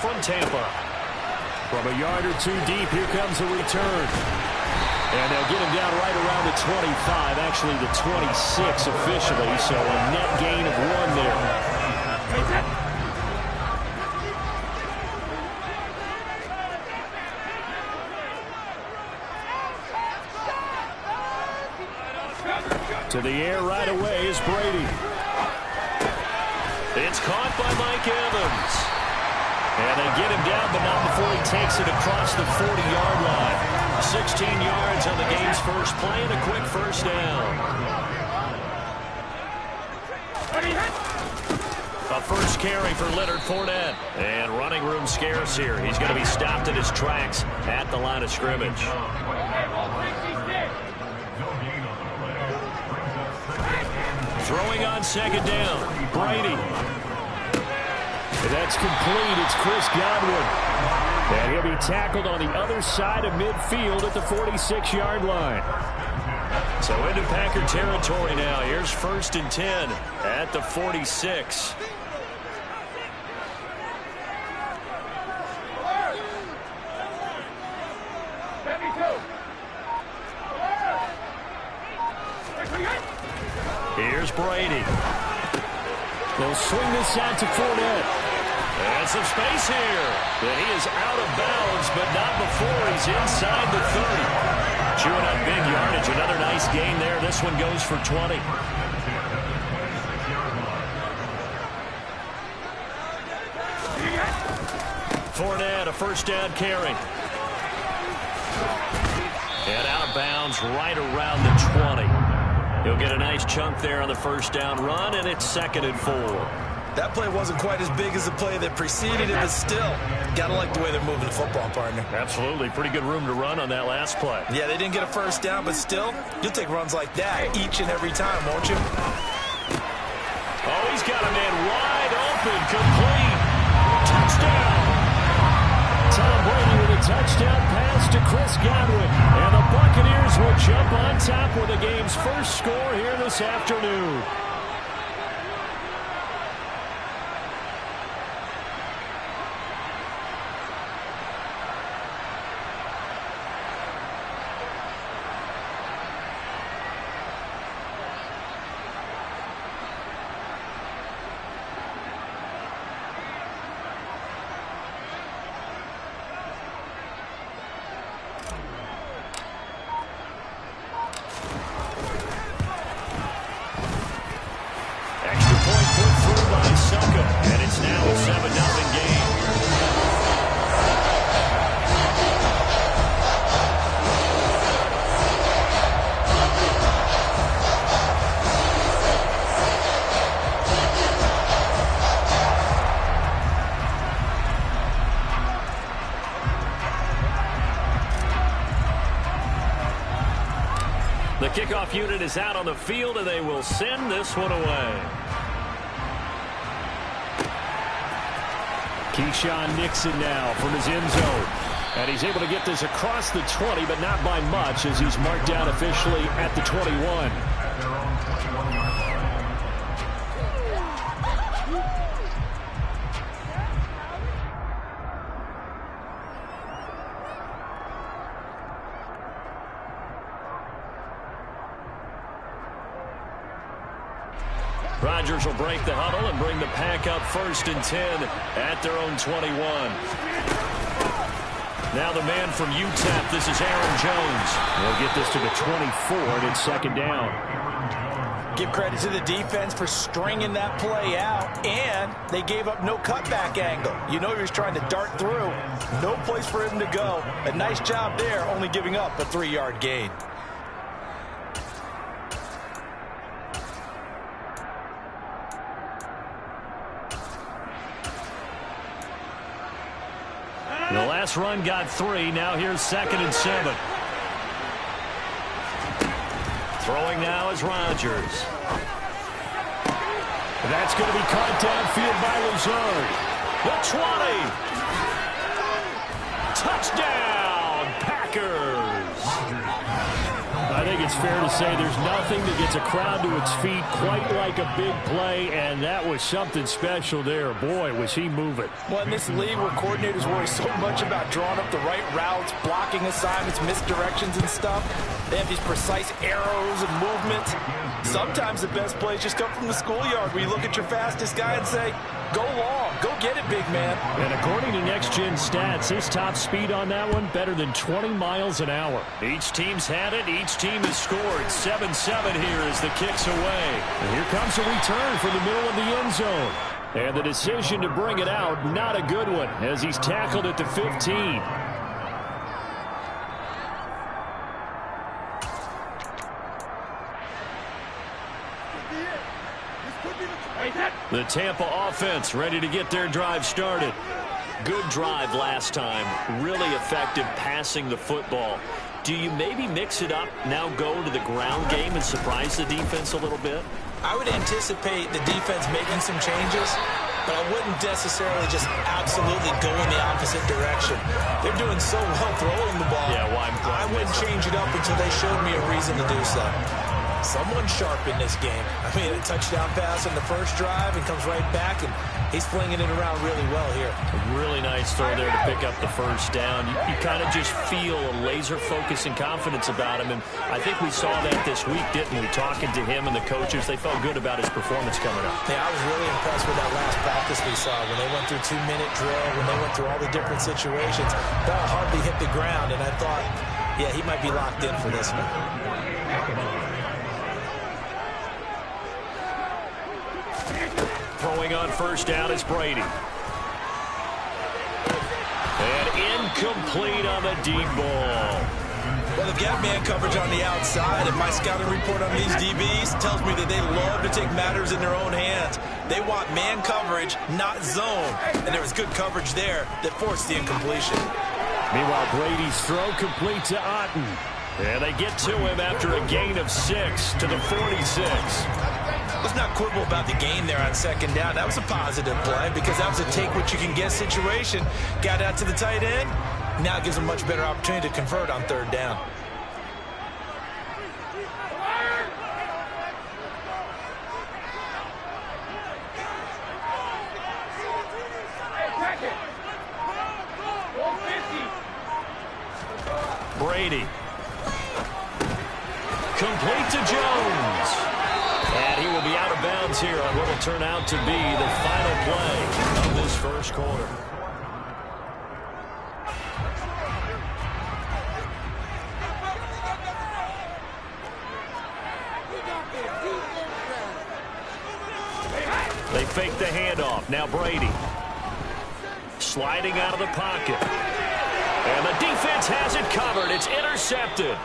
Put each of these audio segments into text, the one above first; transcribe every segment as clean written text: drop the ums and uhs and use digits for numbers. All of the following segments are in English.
from Tampa. From a yard or two deep, here comes a return. And they'll get him down right around the 25, actually the 26 officially, so a net gain of 1 there. To the air right away is Brady. It's caught by Mike Evans. And they get him down, but not before he takes it across the 40-yard line. 16 yards on the game's first play and a quick first down. A first carry for Leonard Fournette. And running room scarce here. He's going to be stopped in his tracks at the line of scrimmage. Throwing on second down, Brady. That's complete. It's Chris Godwin. And he'll be tackled on the other side of midfield at the 46-yard line. So into Packer territory now. Here's 1st and 10 at the 46. Here's Brady. They'll swing this out to Fournette. And some space here. But he is out of bounds, but not before he's inside the 30. Chewing up big yardage. Another nice gain there. This one goes for 20. Fournette, a first down carry. And out of bounds right around the 20. He'll get a nice chunk there on the first down run, and it's 2nd and 4. That play wasn't quite as big as the play that preceded it, but still, got to like the way they're moving the football, partner. Absolutely. Pretty good room to run on that last play. Yeah, they didn't get a first down, but still, you'll take runs like that each and every time, won't you? Oh, he's got a man wide open, complete. Touchdown. Tom Brady with a touchdown pass to Chris Godwin. And the Buccaneers will jump on top with the game's first score here this afternoon. The kickoff unit is out on the field, and they will send this one away. Keyshawn Nixon now from his end zone. And he's able to get this across the 20, but not by much, as he's marked down officially at the 21. Rodgers will break the huddle and bring the pack up 1st and 10 at their own 21. Now the man from UTEP, this is Aaron Jones. They'll get this to the 24, and it's 2nd down. Give credit to the defense for stringing that play out, and they gave up no cutback angle. You know he was trying to dart through. No place for him to go. A nice job there, only giving up a 3-yard gain. The last run got 3. Now here's 2nd and 7. Throwing now is Rodgers. That's going to be caught downfield by Lazard. The 20. Touchdown, Packers. I think it's it's fair to say there's nothing that gets a crowd to its feet quite like a big play, and that was something special there. Boy, was he moving. Well, in this league where coordinators worry so much about drawing up the right routes, blocking assignments, misdirections and stuff, they have these precise arrows and movements. Sometimes the best plays just come from the schoolyard where you look at your fastest guy and say, go long, go get it, big man. And according to Next Gen Stats, his top speed on that one, better than 20 miles an hour. Each team's had it. Each team has scored. 7-7 here as the kick's away. And here comes a return from the middle of the end zone. And the decision to bring it out, not a good one, as he's tackled at the 15. The Tampa offense ready to get their drive started. Good drive last time. Really effective passing the football. Do you maybe mix it up, now go to the ground game and surprise the defense a little bit? I would anticipate the defense making some changes, but I wouldn't necessarily just absolutely go in the opposite direction. They're doing so well throwing the ball. Yeah, I wouldn't change it up until they showed me a reason to do so. Someone sharp in this game. I mean, a touchdown pass on the first drive and comes right back, and he's flinging it around really well here. A really nice throw there to pick up the first down. You kind of just feel a laser focus and confidence about him, and I think we saw that this week, didn't we? Talking to him and the coaches, they felt good about his performance coming up. Yeah, I was really impressed with that last practice we saw when they went through 2-minute drill, when they went through all the different situations. Ball hardly hit the ground, and I thought, yeah, he might be locked in for this one. Throwing on first down is Brady. And incomplete on the deep ball. Well, they've got man coverage on the outside, and my scouting report on these DBs tells me that they love to take matters in their own hands. They want man coverage, not zone. And there was good coverage there that forced the incompletion. Meanwhile, Brady's throw complete to Otten. And they get to him after a gain of 6 to the 46. Let's not quibble about the gain there on second down. That was a positive play because that was a take-what-you-can-get situation. Got out to the tight end. Now it gives them a much better opportunity to convert on third down. Brady. Complete to Jones. And he will be out of bounds here on what will turn out to be the final play of this first quarter. They fake the handoff. Now Brady. Sliding out of the pocket. And the defense has it covered. It's intercepted.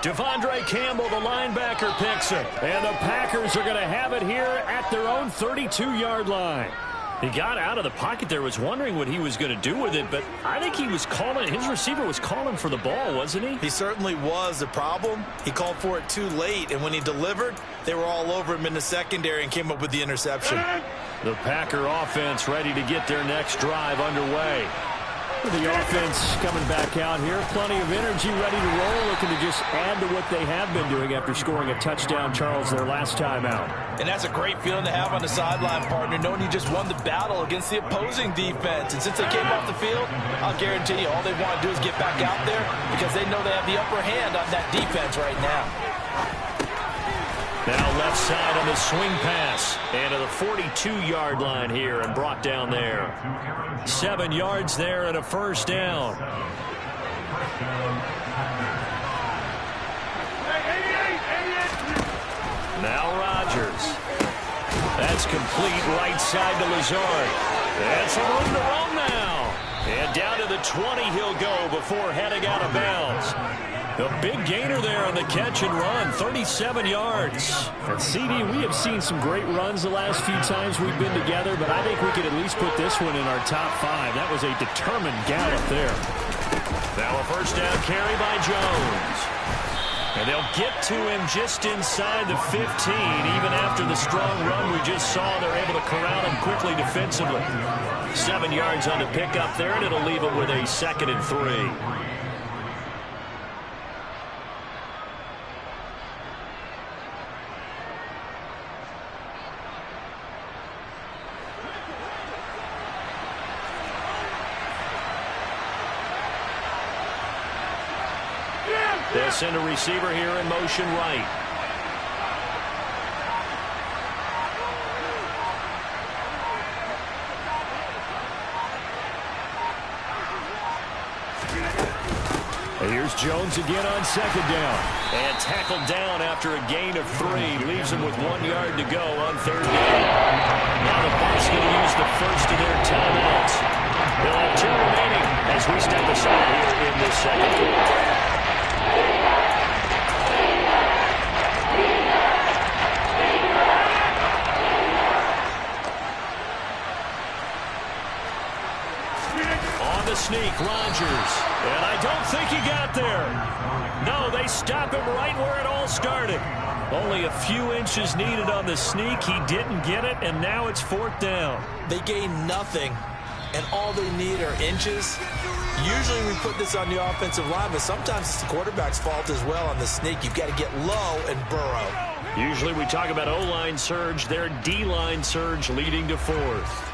Devondre Campbell, the linebacker, picks it. And the Packers are going to have it here at their own 32-yard line. He got out of the pocket there, was wondering what he was going to do with it, but I think he was calling, his receiver was calling for the ball, wasn't he? He certainly was. The problem, he called for it too late, and when he delivered, they were all over him in the secondary and came up with the interception. The Packer offense ready to get their next drive underway. The offense coming back out here. Plenty of energy, ready to roll, looking to just add to what they have been doing after scoring a touchdown, Charles, their last time out. And that's a great feeling to have on the sideline, partner, knowing you just won the battle against the opposing defense. And since they came off the field, I'll guarantee you all they want to do is get back out there because they know they have the upper hand on that defense right now. Now left side on the swing pass. And to the 42-yard line here and brought down there. 7 yards there and a first down. Now Rodgers. That's complete right side to Lazard. That's a room to roam now. And down to the 20 he'll go before heading out of bounds. A big gainer there on the catch and run, 37 yards. And CD, we have seen some great runs the last few times we've been together, but I think we could at least put this one in our top 5. That was a determined gallop there. Now a first down carry by Jones. And they'll get to him just inside the 15. Even after the strong run we just saw, they're able to corral him quickly defensively. 7 yards on the pickup there, and it'll leave him with a 2nd and 3. They'll send a receiver here in motion right. Here's Jones again on second down. And tackled down after a gain of 3. Leaves him with 1 yard to go on third down. Now the Bucs going to use the first of their timeouts. They'll have 2 remaining as we step aside here in this second quarter. On the sneak, Rodgers. And I don't think he got there. No, they stop him right where it all started. Only a few inches needed on the sneak. He didn't get it, and now it's 4th down. They gain nothing, and all they need are inches. Usually we put this on the offensive line, but sometimes it's the quarterback's fault as well on the sneak. You've got to get low and burrow. Usually we talk about O-line surge. Their D-line surge leading to 4th.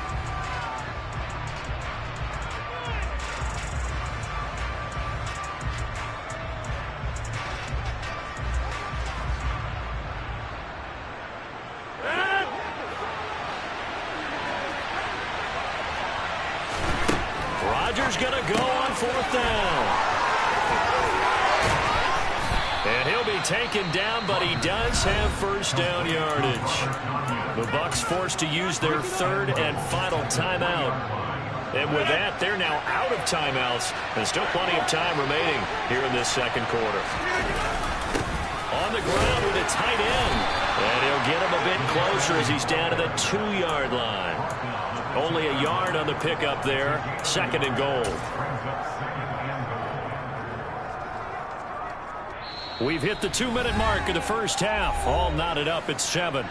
Rodgers going to go on 4th down. And he'll be taken down, but he does have first down yardage. The Bucs forced to use their 3rd and final timeout. And with that, they're now out of timeouts. There's still plenty of time remaining here in this second quarter. On the ground with a tight end. And he'll get him a bit closer as he's down to the 2-yard line. Only a yard on the pickup there. 2nd and goal. We've hit the 2-minute mark of the first half. All knotted up at 7.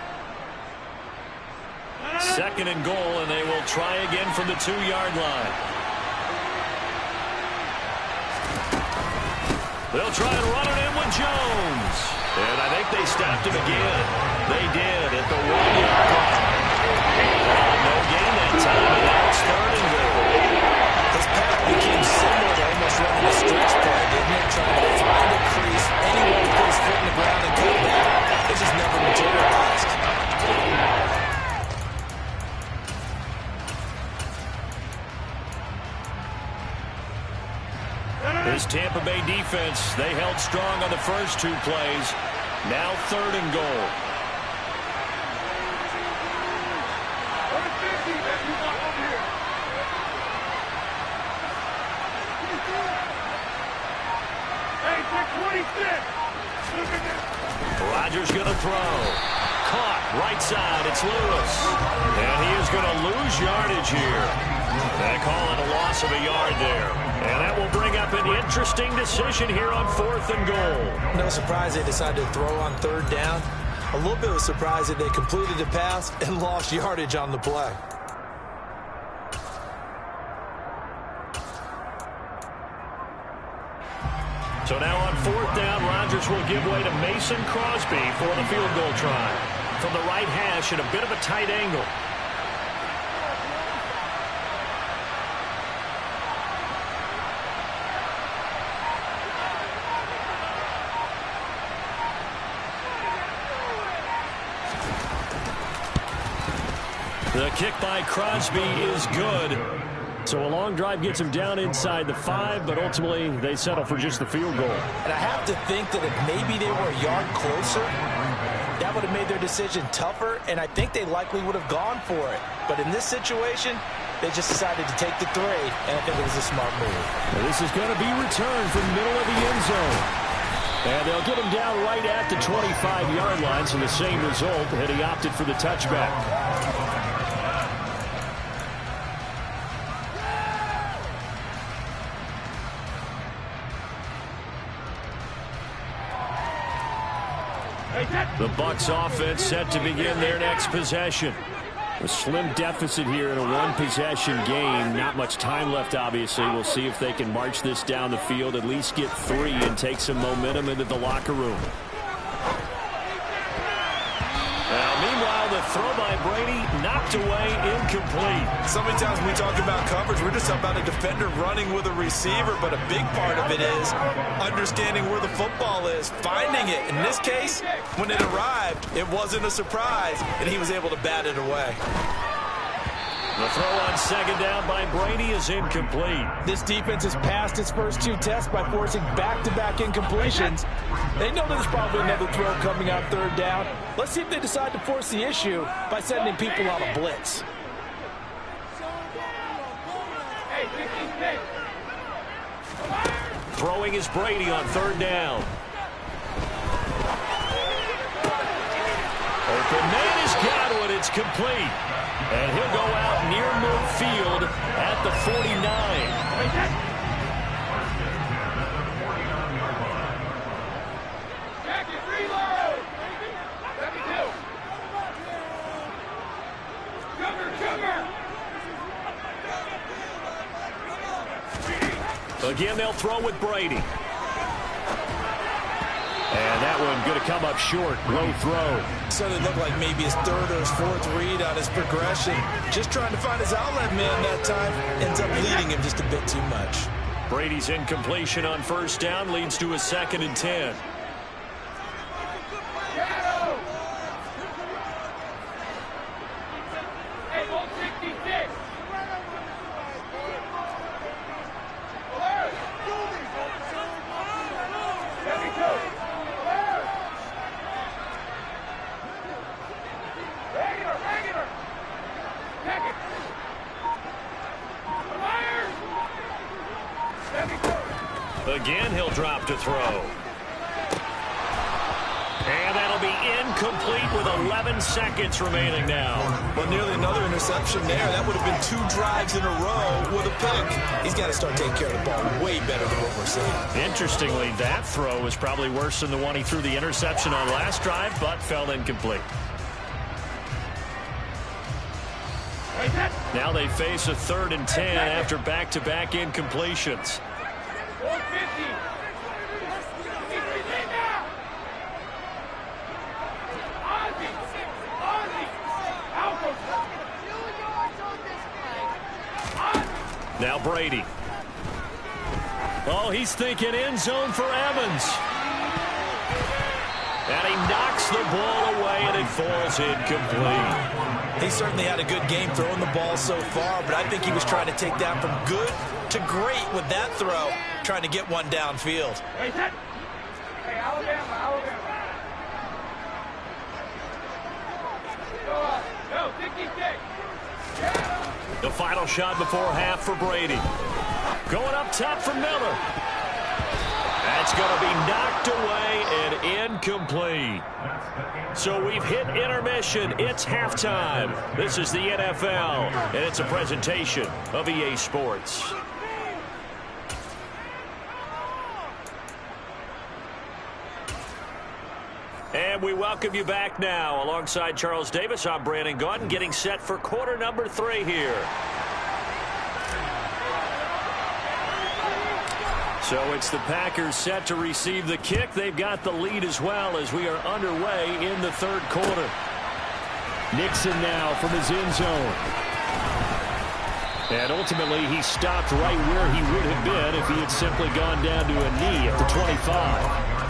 2nd and goal, and they will try again from the 2-yard line. They'll try and run it in with Jones. And I think they stopped him again. They did at the 1-yard line. No gain that time, and now it's 3rd and goal. His path became similar to almost running a stretch play, didn't it? Trying to find a crease, anywhere to put his foot in the ground and cut back. It just never materialized. This Tampa Bay defense, they held strong on the first 2 plays. Now 3rd and goal. Rodgers going to throw. Caught right side. It's Lewis. And he is going to lose yardage here. They call it a loss of a yard there. And that will bring up an interesting decision here on 4th and goal. No surprise they decided to throw on 3rd down. A little bit of surprise that they completed the pass and lost yardage on the play. So now on 4th down, Rodgers will give way to Mason Crosby for the field goal try. From the right hash at a bit of a tight angle. The kick by Crosby is good. So a long drive gets him down inside the 5, but ultimately they settle for just the field goal. And I have to think that if maybe they were a yard closer, that would have made their decision tougher, and I think they likely would have gone for it. But in this situation, they just decided to take the 3, and I think it was a smart move. Well, this is going to be returned from the middle of the end zone. And they'll get him down right at the 25-yard line, so the same result, and he opted for the touchback. The Bucs offense set to begin their next possession. A slim deficit here in a one-possession game. Not much time left, obviously. We'll see if they can march this down the field, at least get 3 and take some momentum into the locker room. Now, meanwhile, the throw by Brady, knocked away, incomplete. So many times when we talk about coverage, we're just talking about a defender running with a receiver, but a big part of it is understanding where the football is, finding it. In this case, when it arrived, it wasn't a surprise, and he was able to bat it away. The throw on second down by Brady is incomplete. This defense has passed its first 2 tests by forcing back-to-back incompletions. They know there's probably another throw coming on third down. Let's see if they decide to force the issue by sending people on a blitz. Throwing is Brady on third down. Open man is Godwin. It's complete. And he'll go out near midfield at the 49. Again, they'll throw with Brady. And that one going to come up short. Low throw. So it looked like maybe his third or his fourth read on his progression. Just trying to find his outlet man that time. Ends up leading him just a bit too much. Brady's incompletion on first down leads to a 2nd and 10. Again, he'll drop to throw. And that'll be incomplete with 11 seconds remaining now. Well, nearly another interception there. That would have been 2 drives in a row with a pick. He's got to start taking care of the ball way better than what we're seeing. Interestingly, that throw was probably worse than the one he threw the interception on last drive, but fell incomplete. Now they face a 3rd and 10 after back-to-back incompletions. Now Brady. Oh, he's thinking end zone for Evans. And he knocks the ball away, and it falls incomplete. He certainly had a good game throwing the ball so far, but I think he was trying to take that from good to great with that throw, trying to get one downfield. Hey, Alabama. Go, 66. The final shot before half for Brady. Going up top for Miller. That's going to be knocked away and incomplete. So we've hit intermission. It's halftime. This is the NFL, and it's a presentation of EA Sports. And we welcome you back now. Alongside Charles Davis, I'm Brandon Gaudin, getting set for quarter number 3 here. So it's the Packers set to receive the kick. They've got the lead as well as we are underway in the 3rd quarter. Nixon now from his end zone. And ultimately, he stopped right where he would have been if he had simply gone down to a knee at the 25.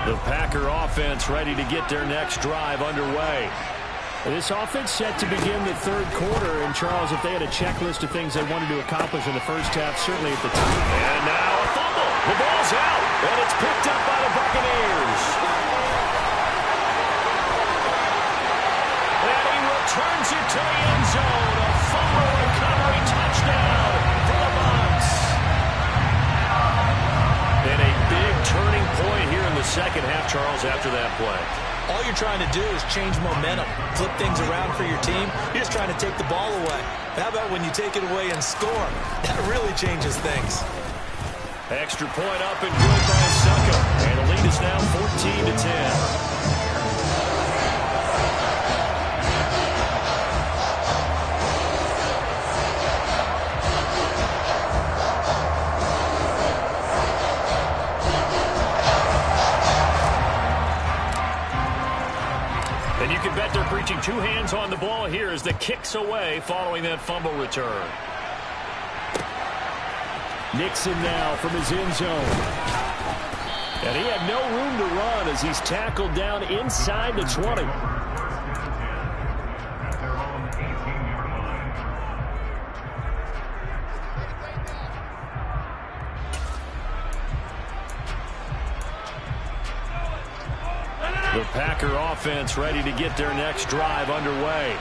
The Packer offense ready to get their next drive underway. This offense set to begin the 3rd quarter. And, Charles, if they had a checklist of things they wanted to accomplish in the first half, certainly at the time. And now a fumble. The ball's out, and it's picked up by the Buccaneers. And he returns it to the end zone. A fumble recovery touchdown for the Bucs. And a big turning point here in the second half, Charles, after that play. All you're trying to do is change momentum, flip things around for your team. You're just trying to take the ball away. How about when you take it away and score? That really changes things. Extra point up and good by Succa. And the lead is now 14-10. keeping two hands on the ball here as the kick's away following that fumble return. Nixon now from his end zone. And he had no room to run as he's tackled down inside the 20. The Packer offense ready to get their next drive underway.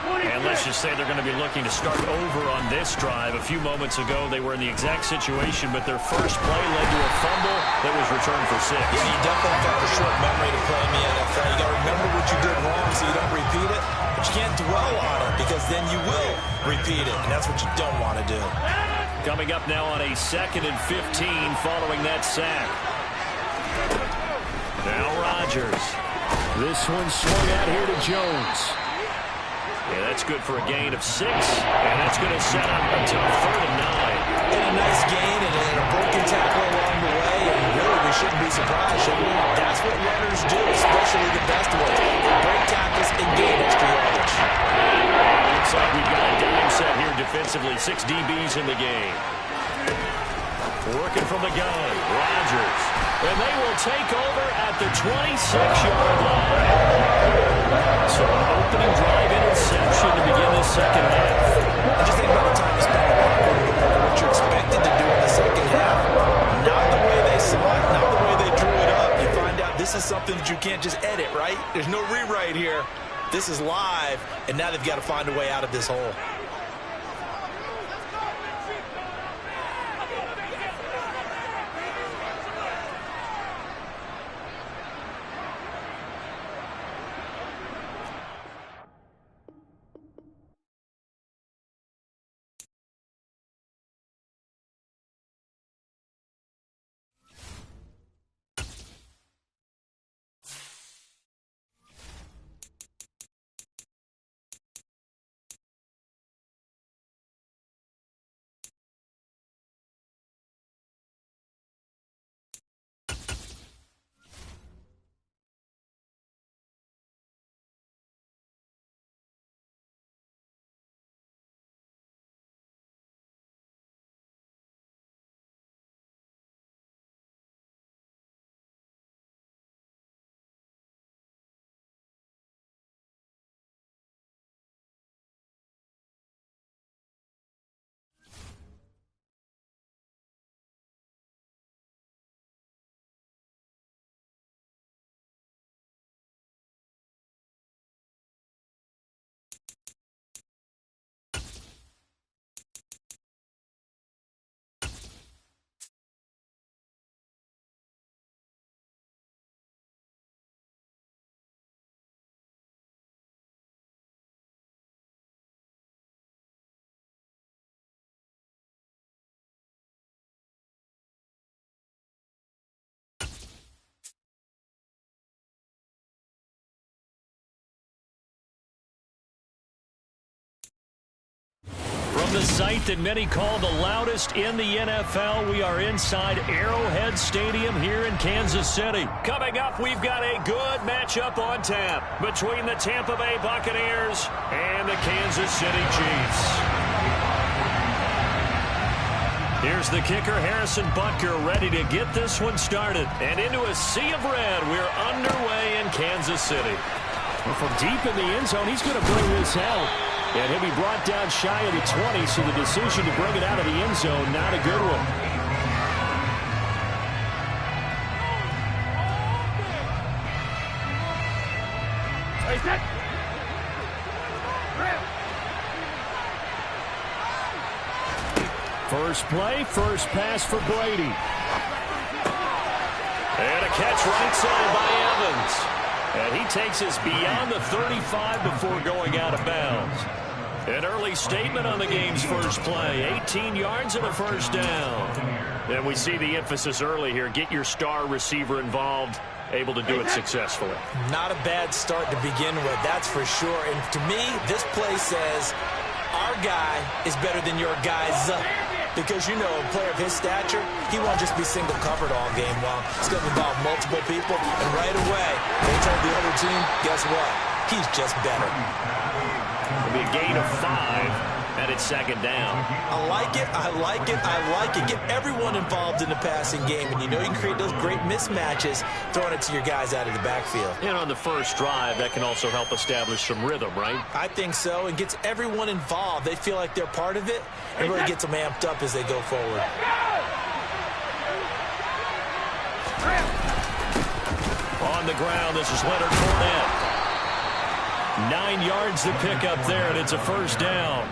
And let's just say they're going to be looking to start over on this drive. A few moments ago, they were in the exact situation, but their first play led to a fumble that was returned for 6. Yeah, you definitely got a short memory to play in the NFL. You got to remember what you did wrong so you don't repeat it. But you can't dwell on it because then you will repeat it, and that's what you don't want to do. Coming up now on a 2nd and 15 following that sack. Now Rodgers. This one swung out here to Jones. Yeah, that's good for a gain of 6, and that's going to set up until 3rd and 9. And a nice gain and a broken tackle along the way, and really we shouldn't be surprised, should we? That's what runners do, especially the best ones. Break tackles and gain extra yardage. Looks like we've got a dime set here defensively. 6 DBs in the game. Working from the gun, Rodgers. And they will take over at the 26-yard line. So an opening drive interception to begin the second half. Just think about the time you spent in the locker room, what you're expected to do in the second half. Not the way they saw it, not the way they drew it up. You find out this is something that you can't just edit, right? There's no rewrite here. This is live, and now they've got to find a way out of this hole. From the site that many call the loudest in the NFL, we are inside Arrowhead Stadium here in Kansas City. Coming up, we've got a good matchup on tap between the Tampa Bay Buccaneers and the Kansas City Chiefs. Here's the kicker, Harrison Butker, ready to get this one started. And into a sea of red, we're underway in Kansas City. Well, from deep in the end zone, he's going to bring this out. And he'll be brought down shy of the 20, so the decision to bring it out of the end zone, not a good one. First play, first pass for Brady. And a catch right side by Evans. And he takes us beyond the 35 before going out of bounds. An early statement on the game's first play. 18 yards and a first down. And we see the emphasis early here. Get your star receiver involved. Able to do it successfully. Not a bad start to begin with, that's for sure. And to me, this play says our guy is better than your guys. Because, you know, a player of his stature, he won't just be single covered all game long. It's going to involve multiple people. And right away, they told the other team, guess what? He's just better. It'll be a gain of 5. And it's second down. I like it, I like it, I like it. Get everyone involved in the passing game, and you know you can create those great mismatches throwing it to your guys out of the backfield. And on the first drive, that can also help establish some rhythm, right? I think so, and gets everyone involved. They feel like they're part of it, and really gets them amped up as they go forward. On the ground, this is Leonard Fournette. 9 yards to pick up there, and it's a first down.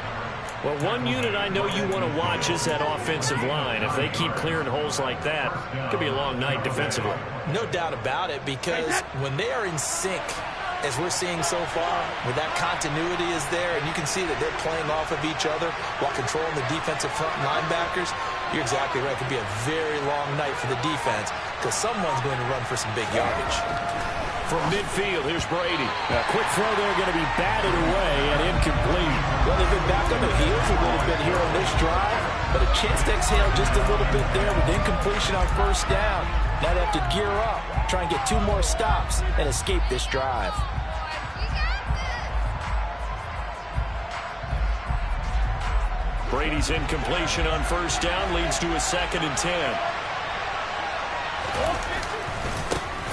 Well, one unit I know you want to watch is that offensive line. If they keep clearing holes like that, it could be a long night defensively. No doubt about it, because when they are in sync, as we're seeing so far, where that continuity is there, and you can see that they're playing off of each other while controlling the defensive front linebackers, you're exactly right. It could be a very long night for the defense, because someone's going to run for some big yardage. From midfield, here's Brady. A quick throw there, going to be batted away and incomplete. Well, they've been back on their heels a little bit here on this drive, but a chance to exhale just a little bit there with incompletion on first down. Now they have to gear up, try and get 2 more stops, and escape this drive. Brady's incompletion on first down leads to a 2nd and 10.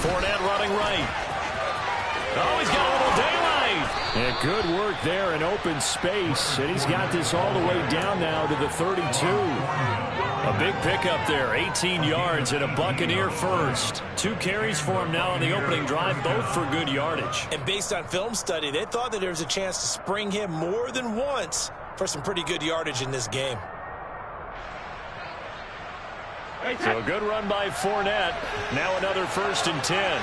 Fournette running right. Oh, he's got a little daylight. And good work there in open space. And he's got this all the way down now to the 32. A big pickup there, 18 yards and a Buccaneer first. 2 carries for him now on the opening drive, both for good yardage. And based on film study, they thought that there was a chance to spring him more than once for some pretty good yardage in this game. So a good run by Fournette. Now another 1st and 10.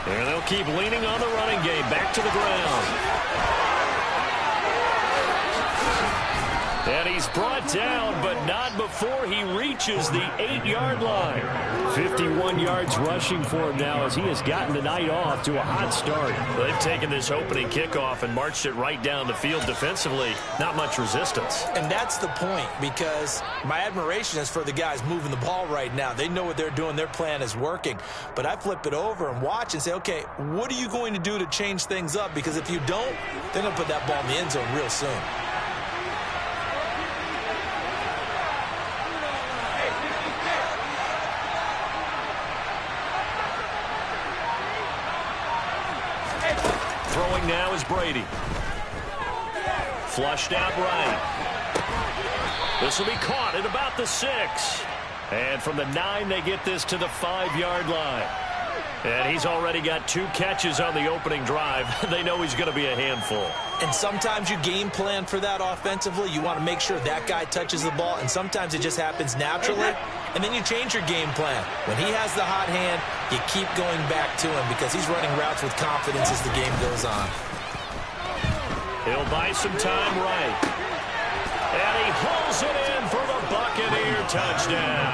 And they'll keep leaning on the running game. Back to the ground. And he's brought down, but not before he reaches the 8-yard line. 51 yards rushing for him now as he has gotten the night off to a hot start. They've taken this opening kickoff and marched it right down the field defensively. Not much resistance. And that's the point, because my admiration is for the guys moving the ball right now. They know what they're doing. Their plan is working. But I flip it over and watch and say, okay, what are you going to do to change things up? Because if you don't, they're going to put that ball in the end zone real soon. Throwing now is Brady. Flushed out right. This will be caught at about the 6. And from the 9, they get this to the 5-yard line. And he's already got 2 catches on the opening drive. They know he's going to be a handful. And sometimes you game plan for that offensively. You want to make sure that guy touches the ball, and sometimes it just happens naturally. And then you change your game plan. When he has the hot hand, you keep going back to him because he's running routes with confidence as the game goes on. He'll buy some time right. And he hauls it in for the Buccaneer touchdown.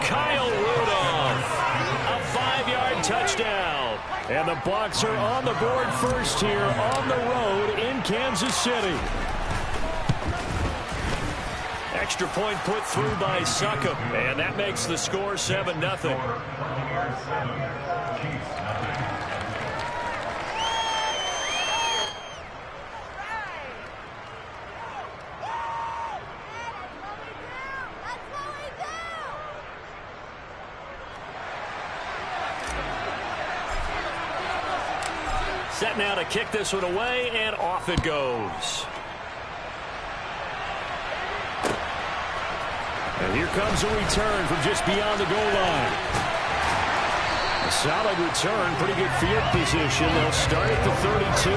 Kyle Rudolph, a 5-yard touchdown. And the Bucs are on the board first here on the road in Kansas City. Extra point put through by Succop, and that makes the score 7-0. Set now to kick this one away, and off it goes. And here comes a return from just beyond the goal line. A solid return, pretty good field position. They'll start at the 32.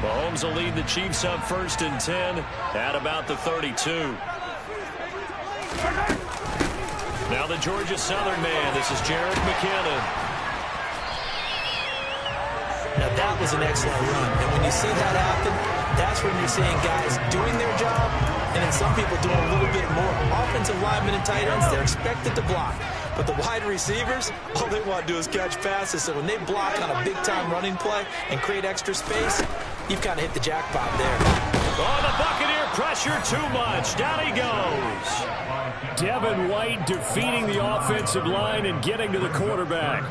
Mahomes will lead the Chiefs up 1st and 10 at about the 32. Now the Georgia Southern man. This is Jerick McKinnon. Now that was an excellent run. And when you see that happen, That's when you're seeing guys doing their job and then some people doing a little bit more. Offensive linemen and tight ends, they're expected to block. But the wide receivers, all they want to do is catch passes. So when they block on a big-time running play and create extra space, you've kind of hit the jackpot there. Oh, the Buccaneer pressure too much. Down he goes. Devin White defeating the offensive line and getting to the quarterback.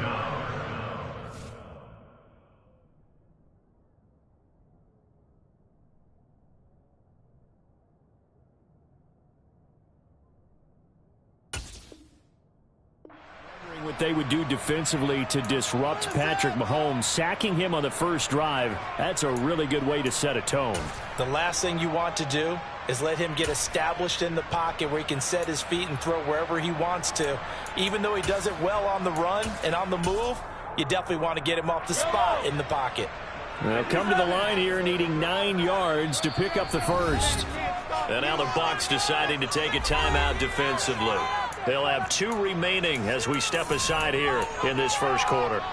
What they would do defensively to disrupt Patrick Mahomes. Sacking him on the first drive, that's a really good way to set a tone. The last thing you want to do is let him get established in the pocket where he can set his feet and throw wherever he wants to. Even though he does it well on the run and on the move, you definitely want to get him off the spot in the pocket. They'll come to the line here needing 9 yards to pick up the first. And now the Bucs deciding to take a timeout defensively. They'll have 2 remaining as we step aside here in this first quarter.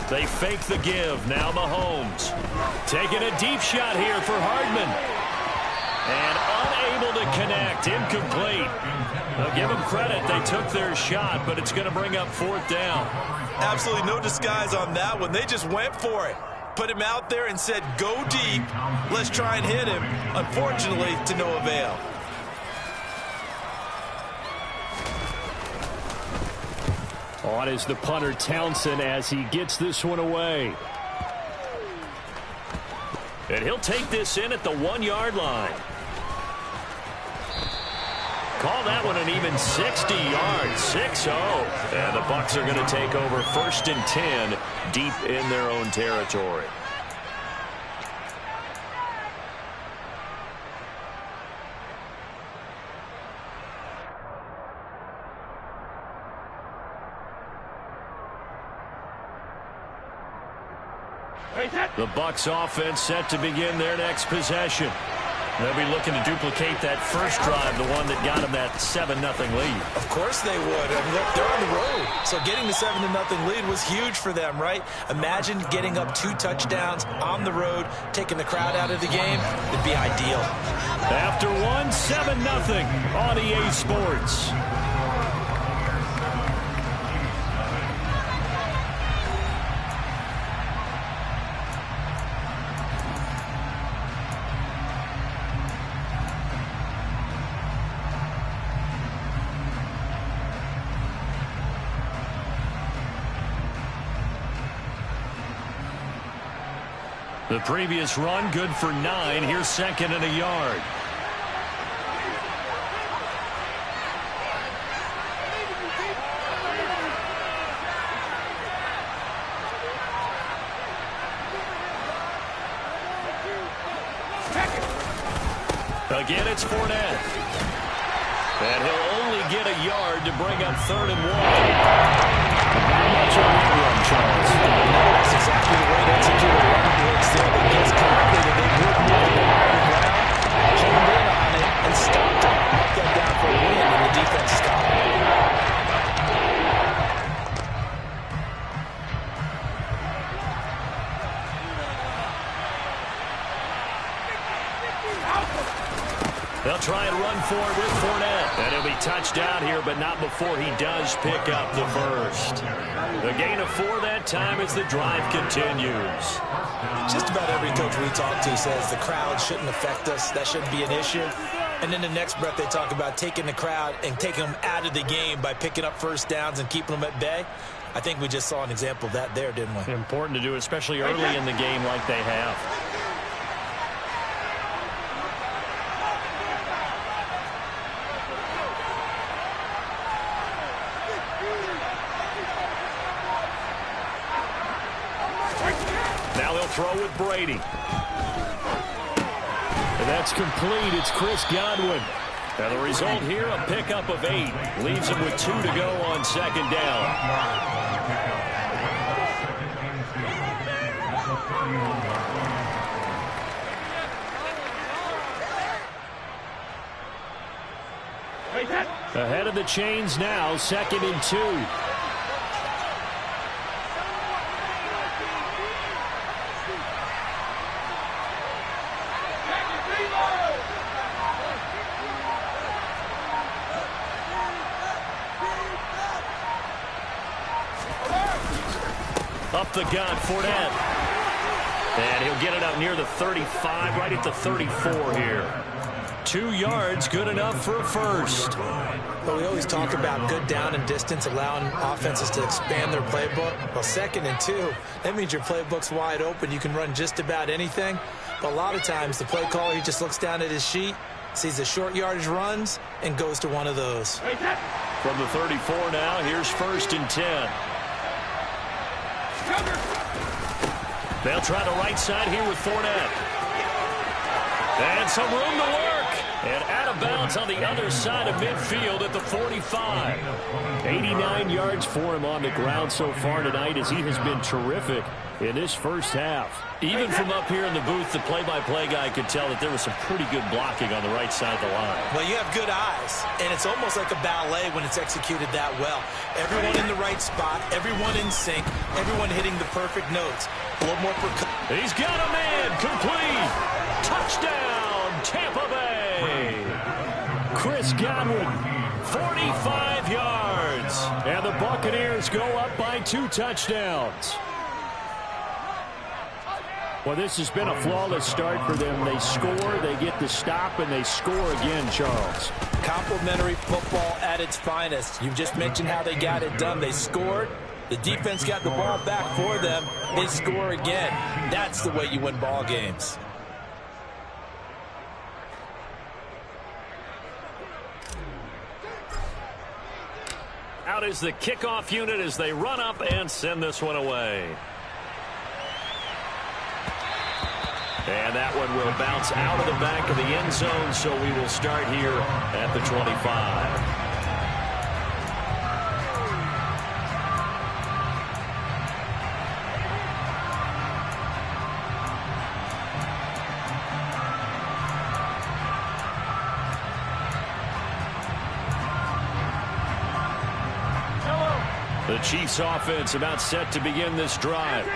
They fake the give. Now Mahomes. Taking a deep shot here for Hardman. And unable to connect. Incomplete. I'll give them credit. They took their shot, but it's going to bring up 4th down. Absolutely no disguise on that one. They just went for it. Put him out there and said, go deep. Let's try and hit him. Unfortunately, to no avail. On is the punter Townsend as he gets this one away. And he'll take this in at the 1-yard line. Call that one an even 60 yards, 6-0. And the Bucs are going to take over 1st and 10 deep in their own territory. The Bucs offense set to begin their next possession. They'll be looking to duplicate that first drive, the one that got them that 7-0 lead. Of course they would. I mean, look, they're on the road. So getting the 7-0 lead was huge for them, right? Imagine getting up 2 touchdowns on the road, taking the crowd out of the game. It'd be ideal. After 7-0 on EA Sports. The previous run good for 9. Here's 2nd and a yard. Again, it's Fournette. And he'll only get a yard to bring up 3rd and 1. Not much on that run, Charles. That's exactly the way to execute a run blitz there. They guessed correctly that they would move the ball on the ground, honed in on it, and stopped it. Knocked them down for a win, and the defense stopped it. They'll try and run for it with Fournette. And he'll be touched out here, but not before he does pick up the first. The gain of 4 that time as the drive continues. Just about every coach we talk to says the crowd shouldn't affect us. That shouldn't be an issue. And in the next breath, they talk about taking the crowd and taking them out of the game by picking up first downs and keeping them at bay. I think we just saw an example of that there, didn't we? Important to do, especially early in the game like they have. Now they'll throw with Brady. And that's complete. It's Chris Godwin. And the result here, a pickup of 8. Leaves him with 2 to go on 2nd down. Ahead of the chains now, 2nd and 2. Up the gun, Fournette. And he'll get it out near the 35, right at the 34 here. 2 yards, good enough for a first. Well, we always talk about good down and distance, allowing offenses to expand their playbook. Well, 2nd and 2, that means your playbook's wide open. You can run just about anything. But a lot of times, the play caller, he just looks down at his sheet, sees the short yardage runs, and goes to one of those. From the 34 now, here's 1st and 10. They'll try the right side here with Fournette. And some room to work. And out of bounds on the other side of midfield at the 45. 89 yards for him on the ground so far tonight as he has been terrific in this first half. Even from up here in the booth, the play-by-play guy could tell that there was some pretty good blocking on the right side of the line. Well, you have good eyes, and it's almost like a ballet when it's executed that well. Everyone in the right spot, everyone in sync, everyone hitting the perfect notes. A little more He's got a man, complete. Touchdown, Tampa Bay. Chris Godwin, 45 yards. And the Buccaneers go up by 2 touchdowns. Well, this has been a flawless start for them. They score, they get the stop, and they score again, Charles. Complimentary football at its finest. You've just mentioned how they got it done. They scored. The defense got the ball back for them. They score again. That's the way you win ball games. Out is the kickoff unit as they run up and send this one away. And that one will bounce out of the back of the end zone, so we will start here at the 25. The Chiefs offense about set to begin this drive.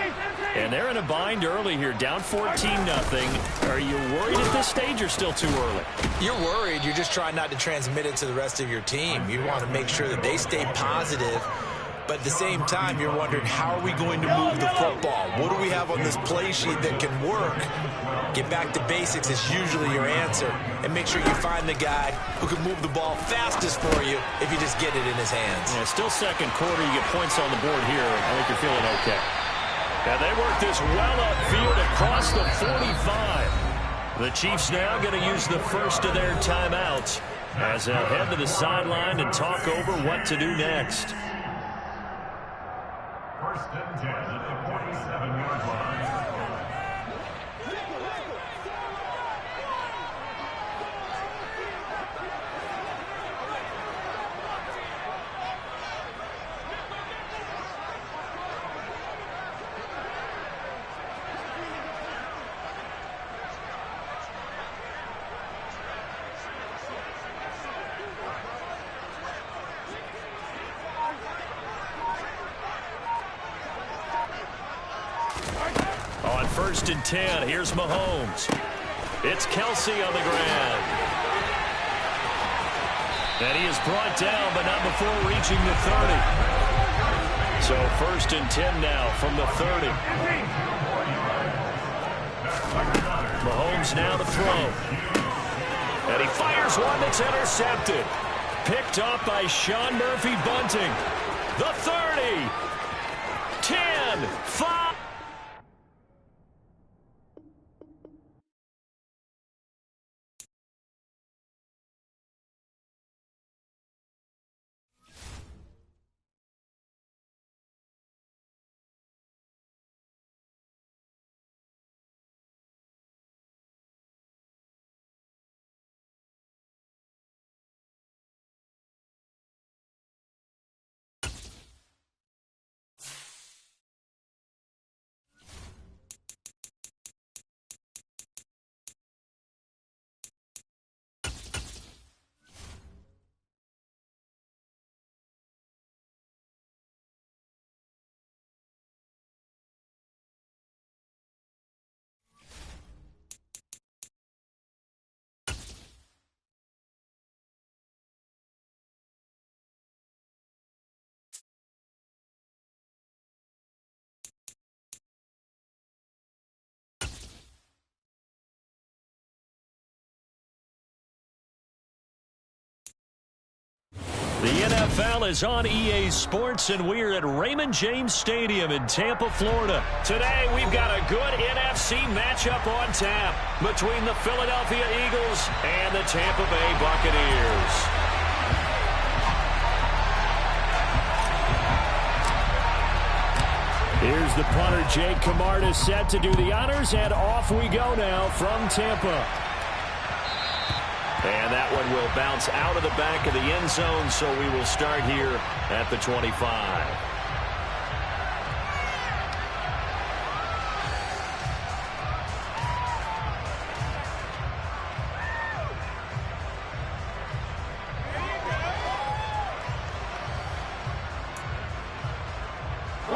And they're in a bind early here, down 14-0. Are you worried at this stage or still too early? You're worried. You're just trying not to transmit it to the rest of your team. You want to make sure that they stay positive. But at the same time, you're wondering, how are we going to move the football? What do we have on this play sheet that can work? Get back to basics is usually your answer. And make sure you find the guy who can move the ball fastest for you if you just get it in his hands. Yeah, still second quarter. You get points on the board here. I think you're feeling okay. And they work this well upfield across the 45. The Chiefs now going to use the first of their timeouts as they'll head to the sideline and talk over what to do next. 1st and 10 at the 47-yard line. On 1st and 10, here's Mahomes. It's Kelsey on the ground. And he is brought down, but not before reaching the 30. So 1st and 10 now from the 30. Mahomes now to throw. And he fires one that's intercepted. Picked off by Sean Murphy-Bunting. The 30. 10. 5. NFL is on EA Sports, and we're at Raymond James Stadium in Tampa, Florida. Today, we've got a good NFC matchup on tap between the Philadelphia Eagles and the Tampa Bay Buccaneers. Here's the punter, Jake Camarda, set to do the honors, and off we go now from Tampa. And that one will bounce out of the back of the end zone, so we will start here at the 25.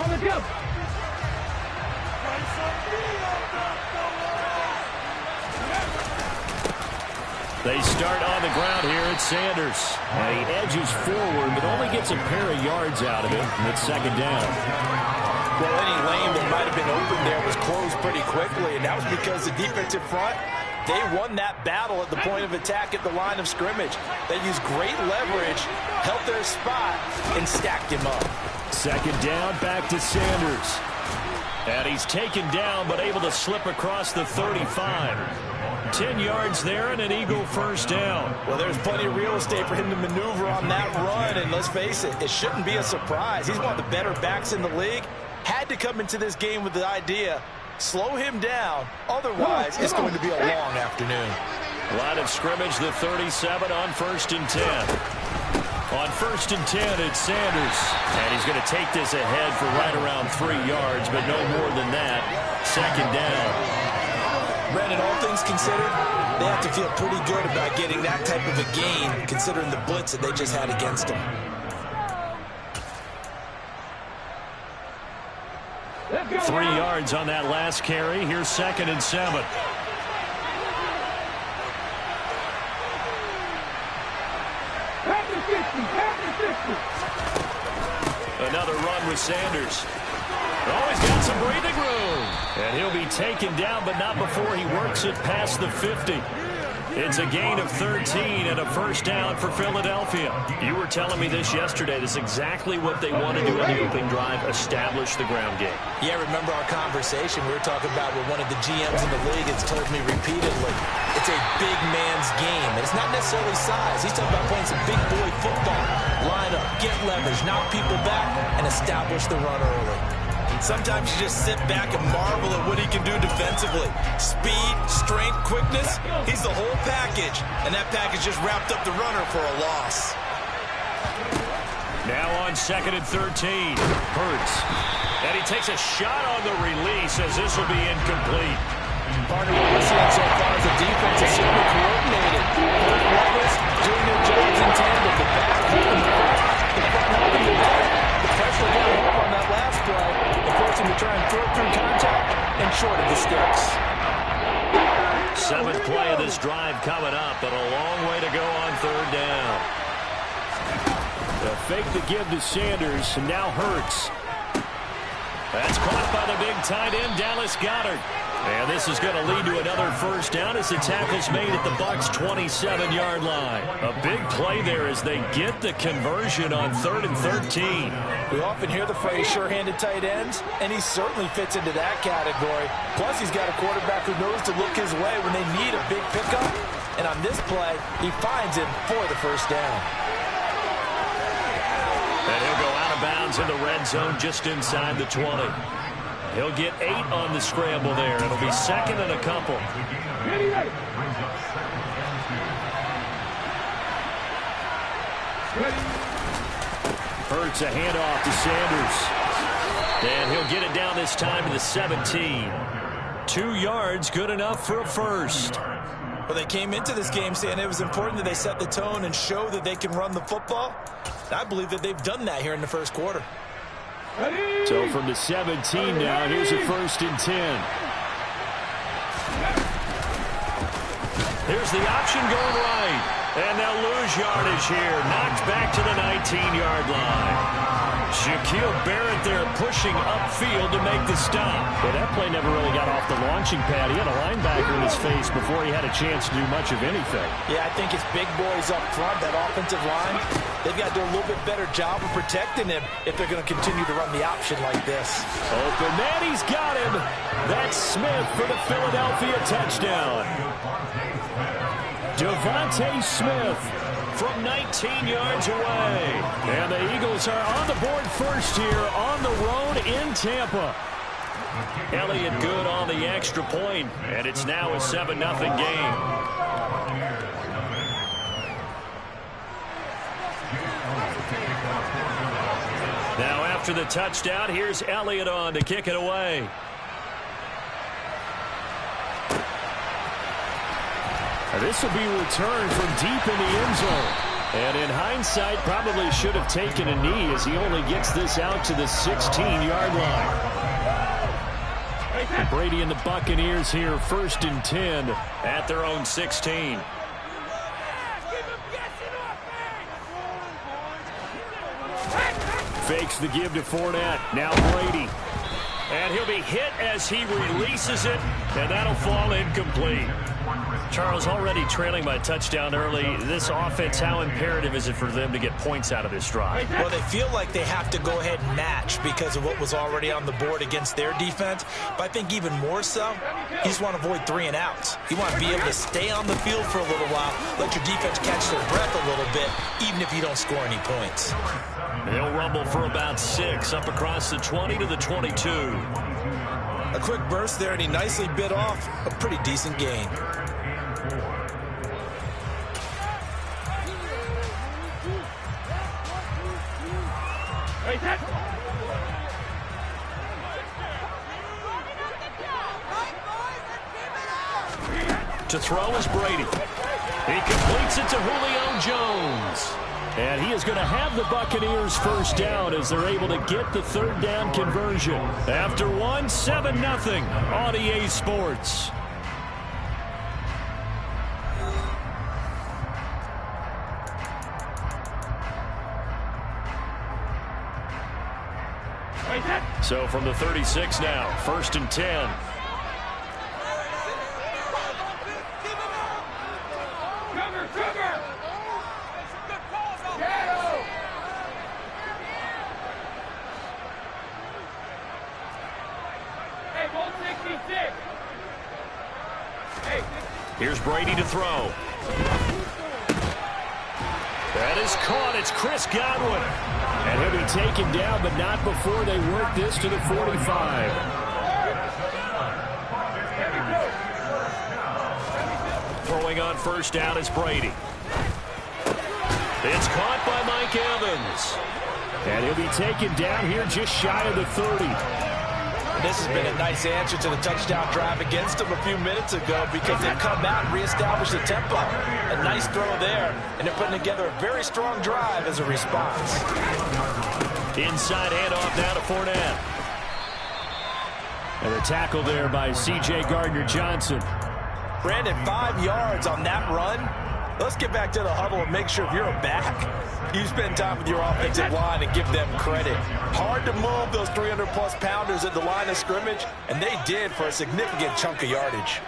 Let's go. They start on the ground here at Sanders. And he edges forward, but only gets a pair of yards out of it. And it's second down. Well, any lane that might have been open there was closed pretty quickly, and that was because the defensive front, they won that battle at the point of attack at the line of scrimmage. They used great leverage, held their spot, and stacked him up. Second down, back to Sanders. And he's taken down, but able to slip across the 35. 10 yards there and an Eagle first down. Well, there's plenty of real estate for him to maneuver on that run, and let's face it, it shouldn't be a surprise. He's one of the better backs in the league. Had to come into this game with the idea, slow him down, otherwise it's going to be a long afternoon. Line of scrimmage, the 37 on 1st and 10. On 1st and 10, it's Sanders. And he's going to take this ahead for right around 3 yards, but no more than that. Second down. Brandon, all things considered, they have to feel pretty good about getting that type of a gain, considering the blitz that they just had against them. Let's go. 3 yards on that last carry. Here's 2nd and 7. Another run with Sanders. Oh, he's got some breathing room. And he'll be taken down, but not before he works it past the 50. It's a gain of 13 and a first down for Philadelphia. You were telling me this yesterday. This is exactly what they want to do on the opening drive, establish the ground game. Yeah, remember our conversation we were talking about with one of the GMs in the league has told me repeatedly, it's a big man's game. And it's not necessarily size. He's talking about playing some big boy football. Line up, get leverage, knock people back, and establish the run early. Sometimes you just sit back and marvel at what he can do defensively. Speed, strength, quickness, he's the whole package. And that package just wrapped up the runner for a loss. Now on 2nd and 13. Hurts. And he takes a shot on the release as this will be incomplete. Part of what we're seeing so far is the defense is super coordinated. Both levels doing their jobs in tandem. The back helping the front, helping the back. The pressure got home on that last play. Forcing to try and throw through contact and short of the sticks. 7th play of this drive coming up, but a long way to go on 3rd down. The fake to give to Sanders, and now Hurts. That's caught by the big tight end, Dallas Goedert. And this is going to lead to another first down as the tackle's made at the Bucs' 27-yard line. A big play there as they get the conversion on 3rd and 13. We often hear the phrase sure-handed tight ends, and he certainly fits into that category. Plus, he's got a quarterback who knows to look his way when they need a big pickup. And on this play, he finds him for the first down. And he'll go out of bounds in the red zone just inside the 20. He'll get 8 on the scramble there. It'll be 2nd and a couple. Hurts a handoff to Sanders. And he'll get it down this time to the 17. 2 yards, good enough for a first. Well, they came into this game saying it was important that they set the tone and show that they can run the football. I believe that they've done that here in the first quarter. So from the 17 now, here's a 1st and 10. Here's the option going right. And they'll lose yardage here. Knocked back to the 19-yard line. Shaquille Barrett there pushing upfield to make the stop. Well, that play never really got off the launching pad. He had a linebacker in his face before he had a chance to do much of anything. Yeah, I think it's big boys up front, that offensive line. They've got to do a little bit better job of protecting him if they're going to continue to run the option like this. Open man, he's got him. That's Smith for the Philadelphia touchdown. Devontae Smith from 19 yards away. And the Eagles are on the board first here on the road in Tampa. Elliott good on the extra point, and it's now a 7-0 game. Now after the touchdown, here's Elliott on to kick it away. This will be returned from deep in the end zone. And in hindsight, probably should have taken a knee as he only gets this out to the 16-yard line. Brady and the Buccaneers here, 1st and 10 at their own 16. Fakes the give to Fournette. Now Brady. And he'll be hit as he releases it, and that'll fall incomplete. Charles, already trailing by a touchdown early. This offense, how imperative is it for them to get points out of this drive? Well, they feel like they have to go ahead and match because of what was already on the board against their defense. But I think even more so, you just want to avoid 3 and outs. You want to be able to stay on the field for a little while, let your defense catch their breath a little bit, even if you don't score any points. They'll rumble for about 6 up across the 20 to the 22. A quick burst there, and he nicely bit off a pretty decent gain. To throw is Brady. He completes it to Julio Jones. And he is going to have the Buccaneers first down as they're able to get the 3rd down conversion. After 7-0 on EA Sports. So from the 36 now, 1st and 10. Here's Brady to throw. That is caught. It's Chris Godwin. And he'll be taken down, but not before they work this to the 45. Throwing on 1st down is Brady. It's caught by Mike Evans. And he'll be taken down here just shy of the 30. This has been a nice answer to the touchdown drive against them a few minutes ago because they've come out and reestablished the tempo. A nice throw there, and they're putting together a very strong drive as a response. Inside handoff now to Fournette. And a tackle there by C.J. Gardner-Johnson. Brandon, 5 yards on that run. Let's get back to the huddle and make sure if you're a back, you spend time with your offensive line and give them credit. Hard to move those 300-plus pounders at the line of scrimmage, and they did for a significant chunk of yardage.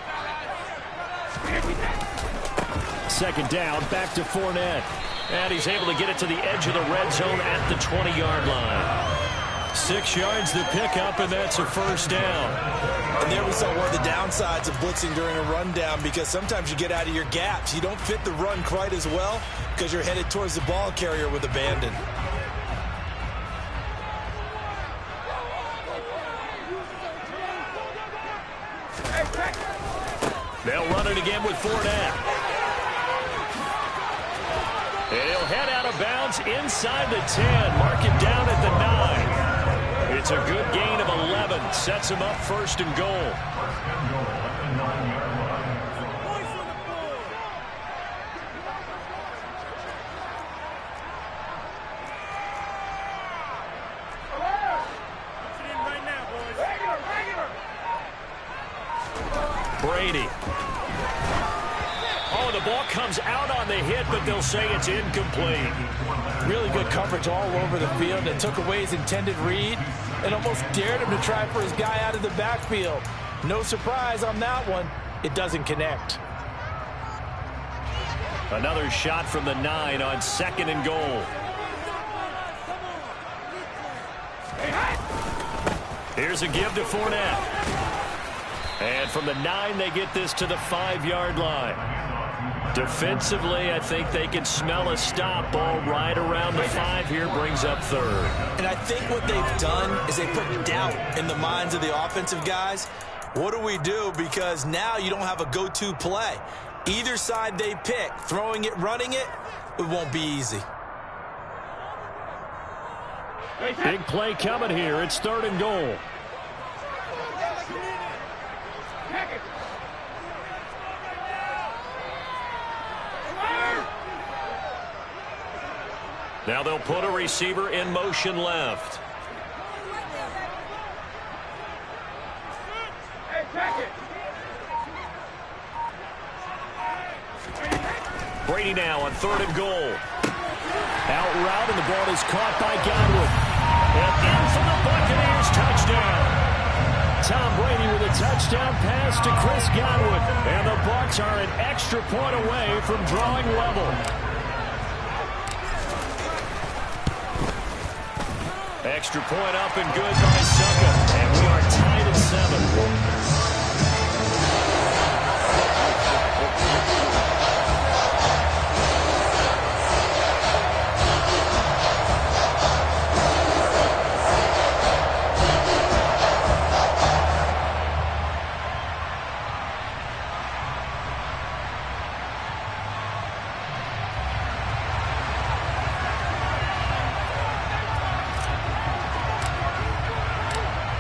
2nd down, back to Fournette. And he's able to get it to the edge of the red zone at the 20-yard line. 6 yards the pickup, and that's a 1st down. And there we saw one of the downsides of blitzing during a rundown because sometimes you get out of your gaps. You don't fit the run quite as well because you're headed towards the ball carrier with abandon. They'll run it again with Fournette. And he'll head out of bounds inside the 10. Mark it down at the 9. It's a good gain of 11. Sets him up 1st and goal. Brady. Oh, the ball comes out on the hit, but they'll say it's incomplete. Really good coverage all over the field that took away his intended read and almost dared him to try for his guy out of the backfield. No surprise on that one. It doesn't connect. Another shot from the 9 on 2nd and goal. Here's a give to Fournette. And from the 9, they get this to the 5-yard line. Defensively, I think they can smell a stop. Ball right around the 5 here, brings up 3rd. And I think what they've done is they put doubt in the minds of the offensive guys. What do we do? Because now you don't have a go-to play. Either side they pick, throwing it, running it, it won't be easy. Big play coming here. It's 3rd and goal. Now they'll put a receiver in motion left. Brady now on 3rd and goal. Out route, and the ball is caught by Godwin. And in for the Buccaneers, touchdown. Tom Brady with a touchdown pass to Chris Godwin. And the Bucs are an extra point away from drawing level. Extra point up and good by Succa. And we are tied at 7.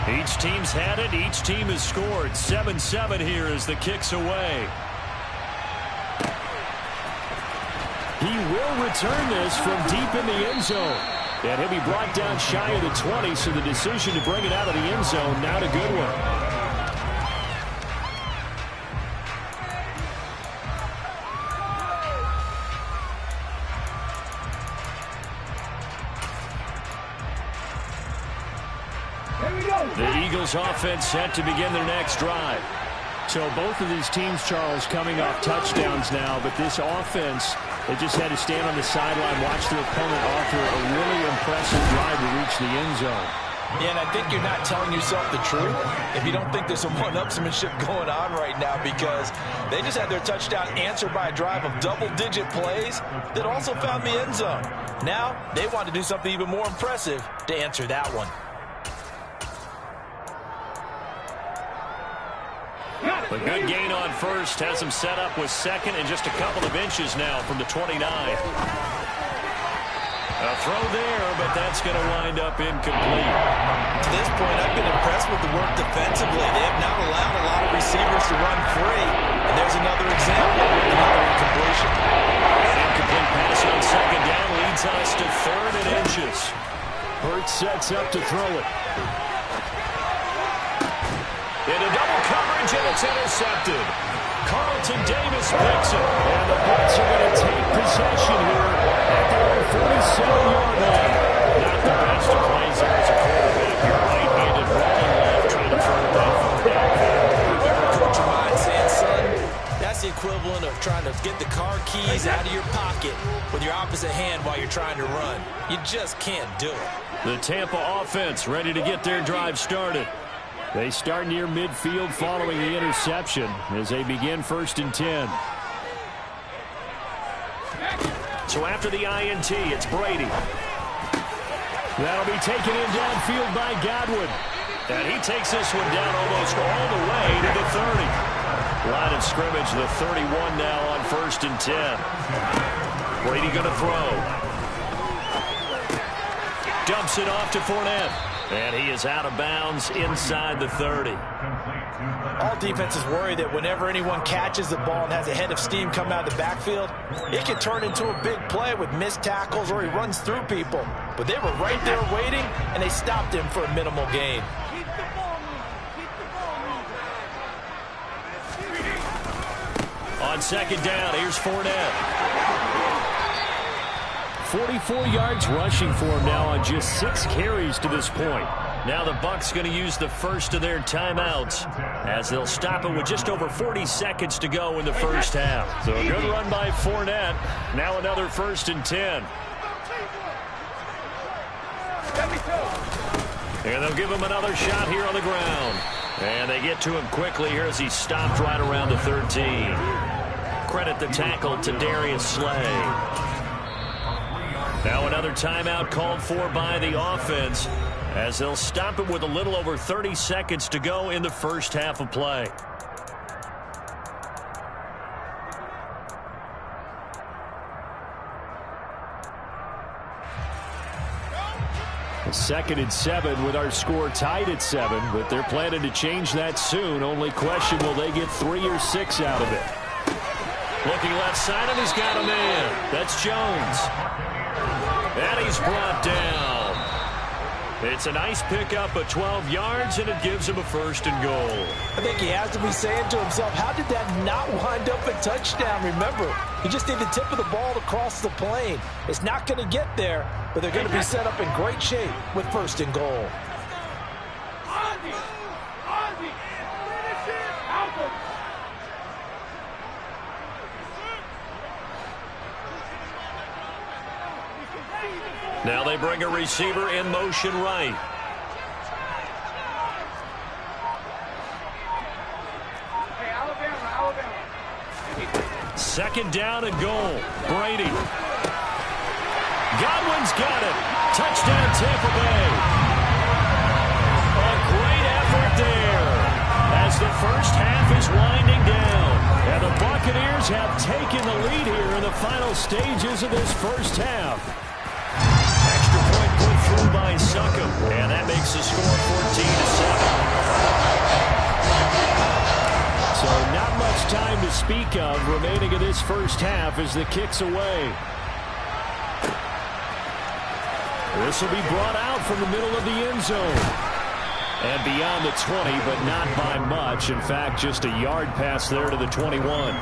Each team's had it. Each team has scored. 7-7 here as the kick's away. He will return this from deep in the end zone. And he'll be brought down shy of the 20, so the decision to bring it out of the end zone, not a good one. The Eagles offense set to begin their next drive. So both of these teams, Charles, coming off touchdowns now, but this offense, they just had to stand on the sideline, watch their opponent offer a really impressive drive to reach the end zone. Yeah, and I think you're not telling yourself the truth if you don't think there's some one-upsmanship going on right now, because they just had their touchdown answered by a drive of double-digit plays that also found the end zone. Now they want to do something even more impressive to answer that one. A good gain on first has him set up with 2nd and just a couple of inches now from the 29. A throw there, but that's going to wind up incomplete. To this point, I've been impressed with the work defensively. They have not allowed a lot of receivers to run free. And there's another example, another incompletion. An incomplete pass on 2nd down leads us to 3rd and inches. Hurts sets up to throw it. Into double coverage, and it's intercepted. Carlton Davis picks it. And the Bucs are going to take possession here at their own 47-yard line. Not the best of plays there as a quarterback. You're right-handed running left, trying to throw that far downfield. Coach of mine saying, son, that's the equivalent of trying to get the car keys out of your pocket with your opposite hand while you're trying to run. You just can't do it. The Tampa offense ready to get their drive started. They start near midfield following the interception as they begin 1st and 10. So after the INT, it's Brady. That'll be taken in downfield by Godwin. And he takes this one down almost all the way to the 30. Line of scrimmage, the 31 now on 1st and 10. Brady going to throw. Dumps it off to Fournette. And he is out of bounds inside the 30. All defenses worry that whenever anyone catches the ball and has a head of steam come out of the backfield, it can turn into a big play with missed tackles or he runs through people. But they were right there waiting, and they stopped him for a minimal gain. On second down, here's Fournette. 44 yards rushing for him now on just 6 carries to this point. Now the Bucs going to use the first of their timeouts as they'll stop it with just over 40 seconds to go in the first half. So a good run by Fournette. Now another 1st and 10. And they'll give him another shot here on the ground. And they get to him quickly here as he stopped right around the 13. Credit the tackle to Darius Slay. Now another timeout called for by the offense as they'll stop it with a little over 30 seconds to go in the first half of play. Second and 7 with our score tied at 7, but they're planning to change that soon. Only question, will they get 3 or 6 out of it? Looking left side, and he's got a man. That's Jones. And he's brought down. It's a nice pickup of 12 yards, and it gives him a 1st and goal. I think he has to be saying to himself, how did that not wind up a touchdown? Remember, he just need the tip of the ball to cross the plane. It's not going to get there, but they're going to be set up in great shape with 1st and goal. Now they bring a receiver in motion right. Second down and goal. Brady. Godwin's got it. Touchdown Tampa Bay. A great effort there as the first half is winding down. And the Buccaneers have taken the lead here in the final stages of this first half. Extra point put through by Succop, and that makes the score 14-7. So not much time to speak of remaining in this first half as the kick's away. This will be brought out from the middle of the end zone. And beyond the 20, but not by much. In fact, just a yard pass there to the 21.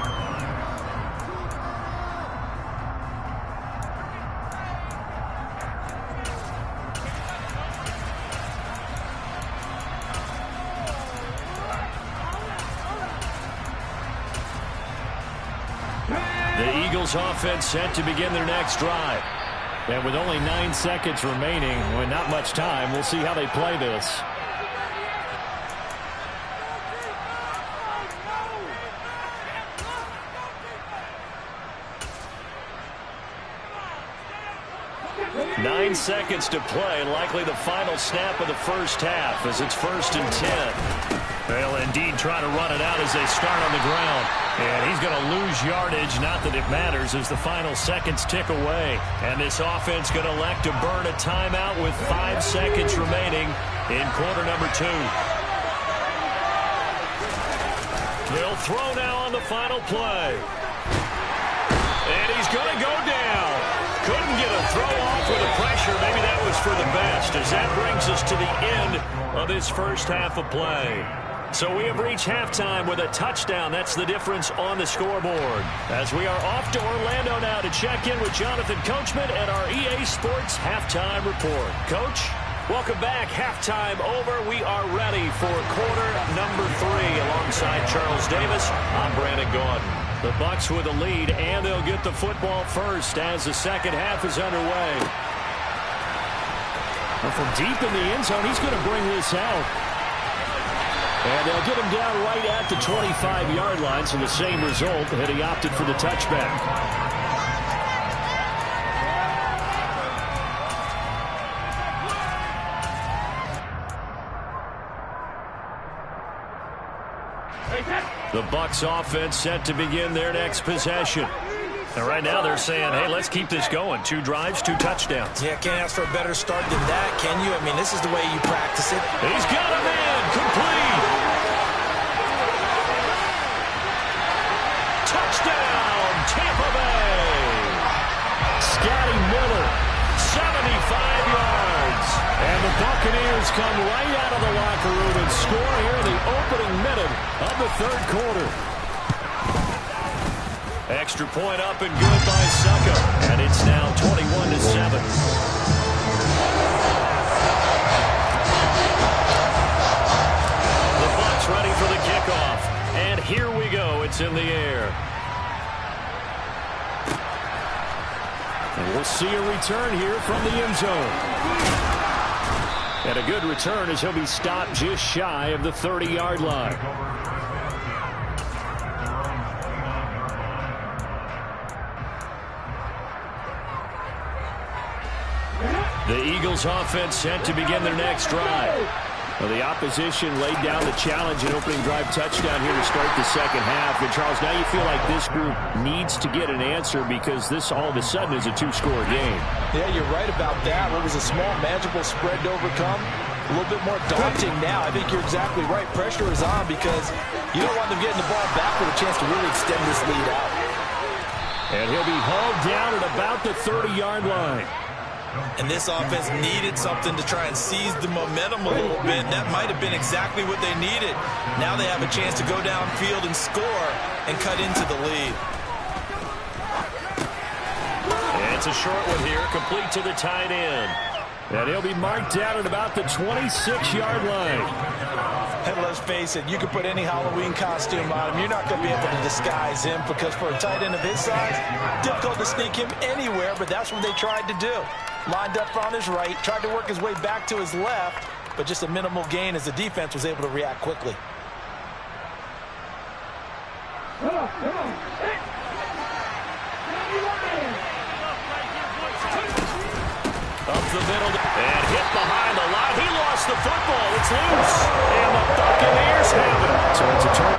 The Eagles offense set to begin their next drive. And with only 9 seconds remaining, with not much time, we'll see how they play this. Nine seconds to play, likely the final snap of the first half as it's 1st and 10. They'll indeed try to run it out as they start on the ground. And he's going to lose yardage, not that it matters, as the final seconds tick away. And this offense going to elect to burn a timeout with 5 seconds remaining in quarter number 2. They'll throw now on the final play. And he's going to go down. Couldn't get a throw off with the pressure. Maybe that was for the best, as that brings us to the end of this first half of play. So we have reached halftime with a touchdown. That's the difference on the scoreboard. As we are off to Orlando now to check in with Jonathan Coachman and our EA Sports Halftime Report. Coach, welcome back. Halftime over. We are ready for quarter number 3 alongside Charles Davis. I'm Brandon Gaudin. The Bucs with a lead, and they'll get the football first as the second half is underway. And from deep in the end zone, he's going to bring this out. And they'll get him down right at the 25-yard line, so the same result, and he opted for the touchback. The Bucs offense set to begin their next possession. And right now they're saying, hey, let's keep this going. 2 drives, 2 touchdowns. Yeah, can't ask for a better start than that, can you? I mean, this is the way you practice it. He's got a man. Complete. Touchdown, Tampa Bay. Scotty Miller, 75 yards. and the Buccaneers come right out of the locker room and score here in the opening minute of the third quarter. Extra point up and good by Succo. And it's now 21-7. The Bucs ready for the kickoff. And here we go. It's in the air. And we'll see a return here from the end zone. And a good return as he'll be stopped just shy of the 30-yard line. The Eagles offense set to begin their next drive. Well, the opposition laid down the challenge and opening drive touchdown here to start the second half. And, Charles, now you feel like this group needs to get an answer because this all of a sudden is a two-score game. Yeah, you're right about that. What was a small, manageable spread to overcome, a little bit more daunting now. I think you're exactly right. Pressure is on because you don't want them getting the ball back with a chance to really extend this lead out. And he'll be hauled down at about the 30-yard line. And this offense needed something to try and seize the momentum a little bit. And that might have been exactly what they needed. Now they have a chance to go downfield and score and cut into the lead. And it's a short one here, complete to the tight end. And he'll be marked down at about the 26-yard line. And let's face it, you can put any Halloween costume on him. You're not going to be able to disguise him because for a tight end of his size, difficult to sneak him anywhere, but that's what they tried to do. Lined up on his right, tried to work his way back to his left, but just a minimal gain as the defense was able to react quickly. Up the middle and hit behind the line. He lost the football. It's loose. And the Buccaneers have it. So it's a turn.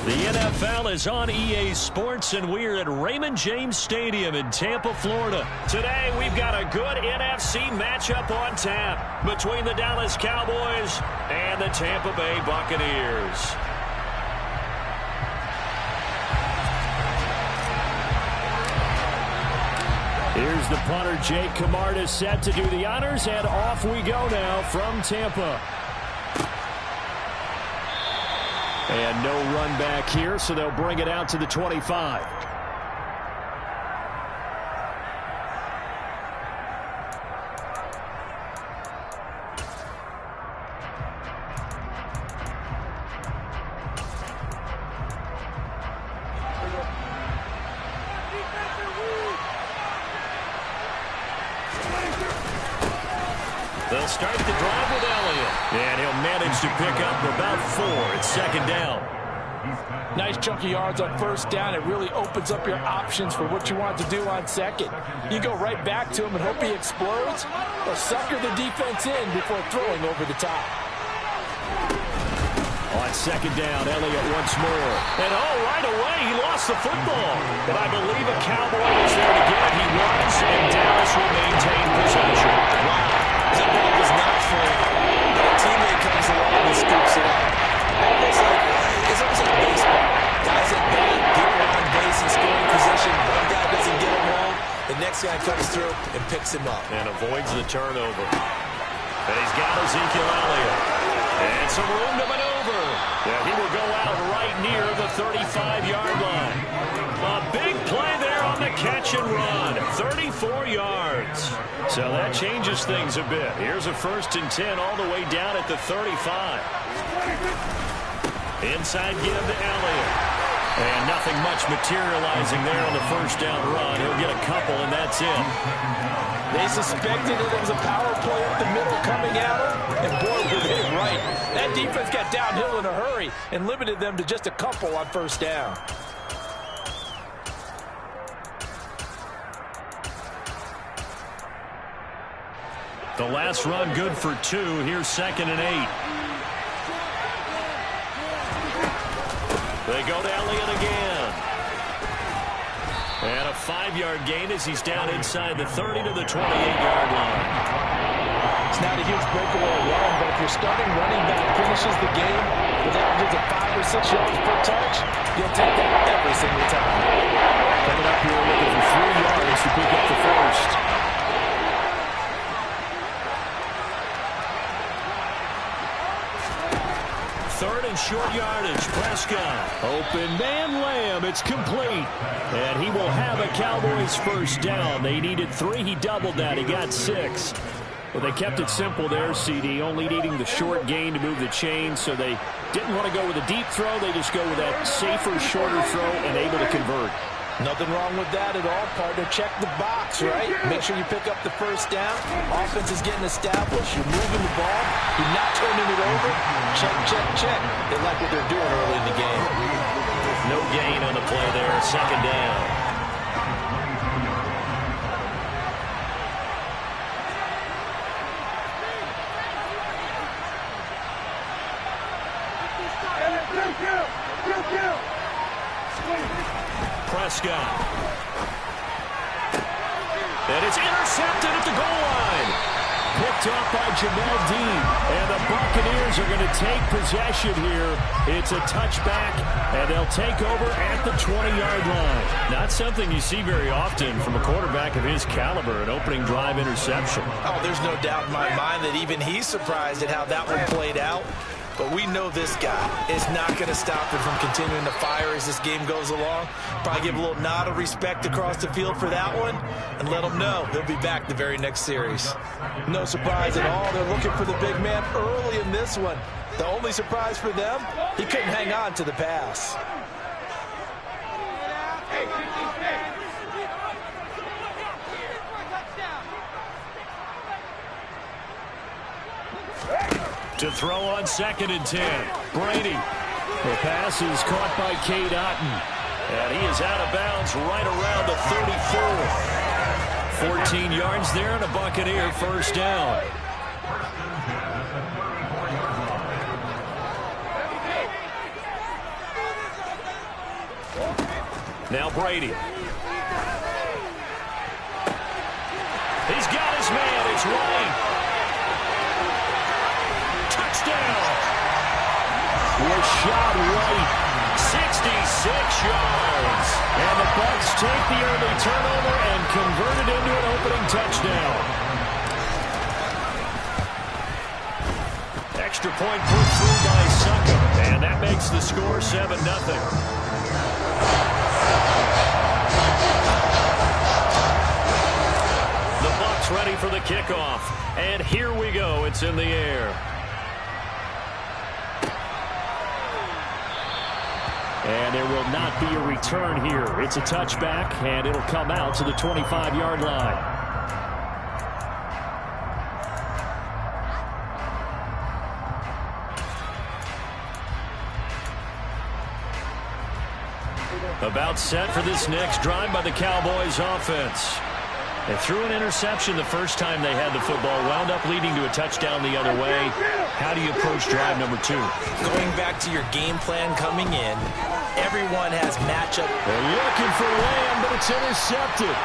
The NFL is on EA Sports, and we're at Raymond James Stadium in Tampa, Florida. Today, we've got a good NFC matchup on tap between the Dallas Cowboys and the Tampa Bay Buccaneers. Here's the punter, Jake Camarda, set to do the honors, and off we go now from Tampa. And no run back here, so they'll bring it out to the 25. They'll start the drive with Elliott. And he'll manage to pick up about 4. It's second down. Nice chunk of yards on first down. It really opens up your options for what you want to do on second. You go right back to him and hope he explodes, or sucker the defense in before throwing over the top. On second down, Elliott once more. And right away, he lost the football. But I believe a Cowboy was there to get it. He was, and Dallas will maintain possession. Wow. That ball was not full. A teammate comes along and scoops it up. It's almost like baseball. Guys at bat, people on base in scoring position. One guy doesn't get him home. The next guy comes through and picks him up. And avoids the turnover. And he's got Ezekiel Elliott. And some room to maneuver. Yeah, he will go out right near the 35-yard line. A big play there on the catch and run. 34 yards. So that changes things a bit. Here's a 1st and 10 all the way down at the 35. Inside give to Elliott. And nothing much materializing there on the first down run. He'll get a couple, and that's it. They suspected it was a power play up the middle coming at him, and boy, were they right. That defense got downhill in a hurry and limited them to just a couple on first down. The last run good for 2. Here's 2nd and 8. They go to Elliott again. And a 5-yard gain as he's down inside the 30 to the 28-yard line. It's not a huge breakaway run, but if your starting running back finishes the game with averages of 5 or 6 yards per touch, you'll take that every single time. Coming up here looking for 3 yards to pick up the first. Third and short yardage. Prescott. Open man, Lamb. It's complete. And he will have a Cowboys first down. They needed 3. He doubled that. He got 6. Well, they kept it simple there, CD, only needing the short gain to move the chain, so they didn't want to go with a deep throw. They just go with that safer, shorter throw and able to convert. Nothing wrong with that at all, partner. Check the box, right? Make sure you pick up the first down. Offense is getting established. You're moving the ball. You're not turning it over. Check, check, check. They like what they're doing early in the game. No gain on the play there. Second down. Prescott. And it's intercepted at the goal line. Picked up by Jamel Dean. And the Buccaneers are going to take possession here. It's a touchback, and they'll take over at the 20-yard line. Not something you see very often from a quarterback of his caliber, an opening drive interception. Oh, there's no doubt in my mind that even he's surprised at how that one played out. But we know this guy is not going to stop him from continuing to fire as this game goes along. Probably give a little nod of respect across the field for that one and let him know he'll be back the very next series. No surprise at all. They're looking for the big man early in this one. The only surprise for them, he couldn't hang on to the pass. To throw on 2nd and 10. Brady. The pass is caught by Cade Otton. And he is out of bounds right around the 34. 14 yards there and a Buccaneer first down. Now Brady. He's got his man. It's White. Touchdown. Rashad White. 66 yards. And the Bucs take the early turnover and convert it into an opening touchdown. Extra point put through by Succop. And that makes the score 7-0. Ready for the kickoff. And here we go. It's in the air. And there will not be a return here. It's a touchback, and it'll come out to the 25-yard line. About set for this next drive by the Cowboys offense. They threw an interception the first time they had the football, wound up leading to a touchdown the other way. How do you approach drive number 2? Going back to your game plan coming in, everyone has matchup. They're looking for Lamb, but it's intercepted.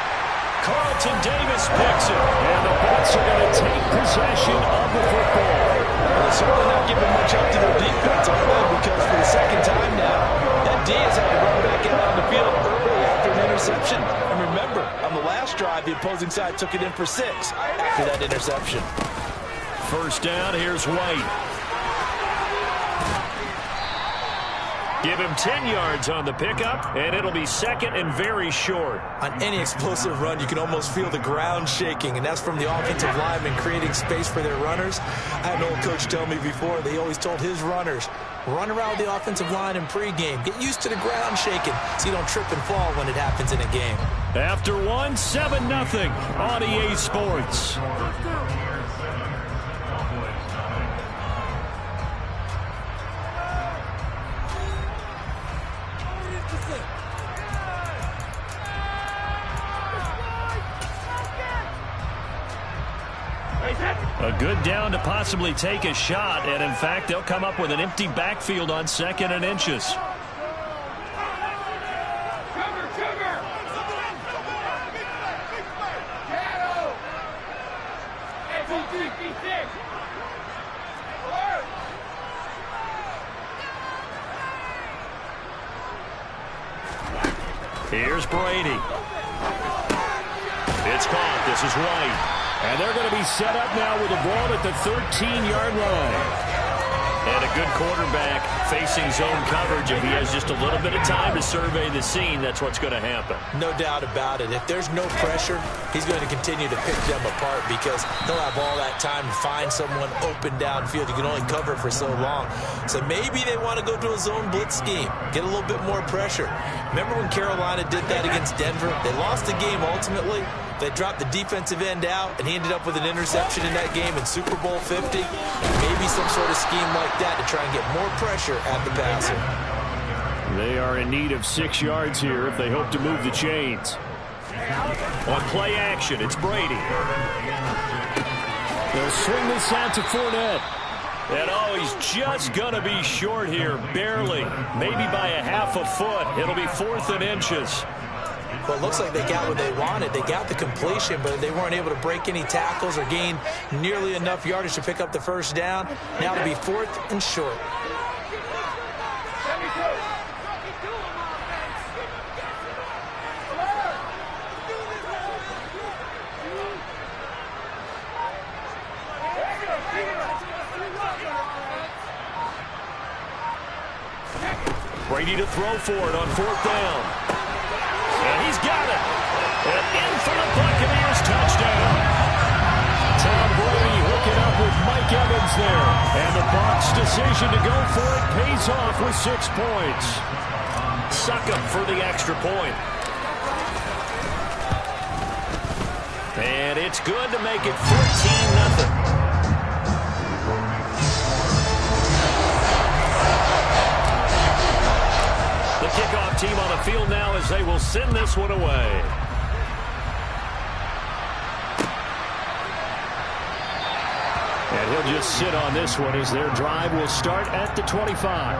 Carlton Davis picks it. And the Bucs are going to take possession of the football. They're certainly not giving much up to their defense, are they? Because for the second time now, that D has had to run back out on the field early after an interception. And remember, on the last drive, the opposing side took it in for 6 after that interception. First down, here's White. Give him 10 yards on the pickup, and it'll be second and very short. On any explosive run, you can almost feel the ground shaking, and that's from the offensive linemen creating space for their runners. I had an old coach tell me before, they always told his runners, run around the offensive line in pregame. Get used to the ground shaking so you don't trip and fall when it happens in a game. After 1, 7-0 on EA Sports. A good down to possibly take a shot, and in fact, they'll come up with an empty backfield on 2nd and inches. Here's Brady. It's caught. This is White. And they're going to be set up now with the ball at the 13-yard line. And a good quarterback facing zone coverage. If he has just a little bit of time to survey the scene, that's what's going to happen. No doubt about it. If there's no pressure, he's going to continue to pick them apart because he'll have all that time to find someone open downfield. You can only cover for so long. So maybe they want to go to a zone blitz scheme, get a little bit more pressure. Remember when Carolina did that against Denver? They lost the game ultimately. They dropped the defensive end out, and he ended up with an interception in that game in Super Bowl 50. Maybe some sort of scheme like that to try and get more pressure at the passer. They are in need of 6 yards here if they hope to move the chains. On play action, it's Brady. They'll swing this out to Fournette. And oh, he's just going to be short here, barely, maybe by a half a foot. It'll be 4th and inches. Well, it looks like they got what they wanted. They got the completion, but they weren't able to break any tackles or gain nearly enough yardage to pick up the first down. Now it'll be 4th and short. Brady to throw for it on 4th down. And he's got it. And in for the Buccaneers touchdown. Tom Brady hooking up with Mike Evans there. And the Bucs' decision to go for it pays off with 6 points. Succop for the extra point. And it's good to make it 14-0. The kickoff team on the field now as they will send this one away. And he'll just sit on this one as their drive will start at the 25.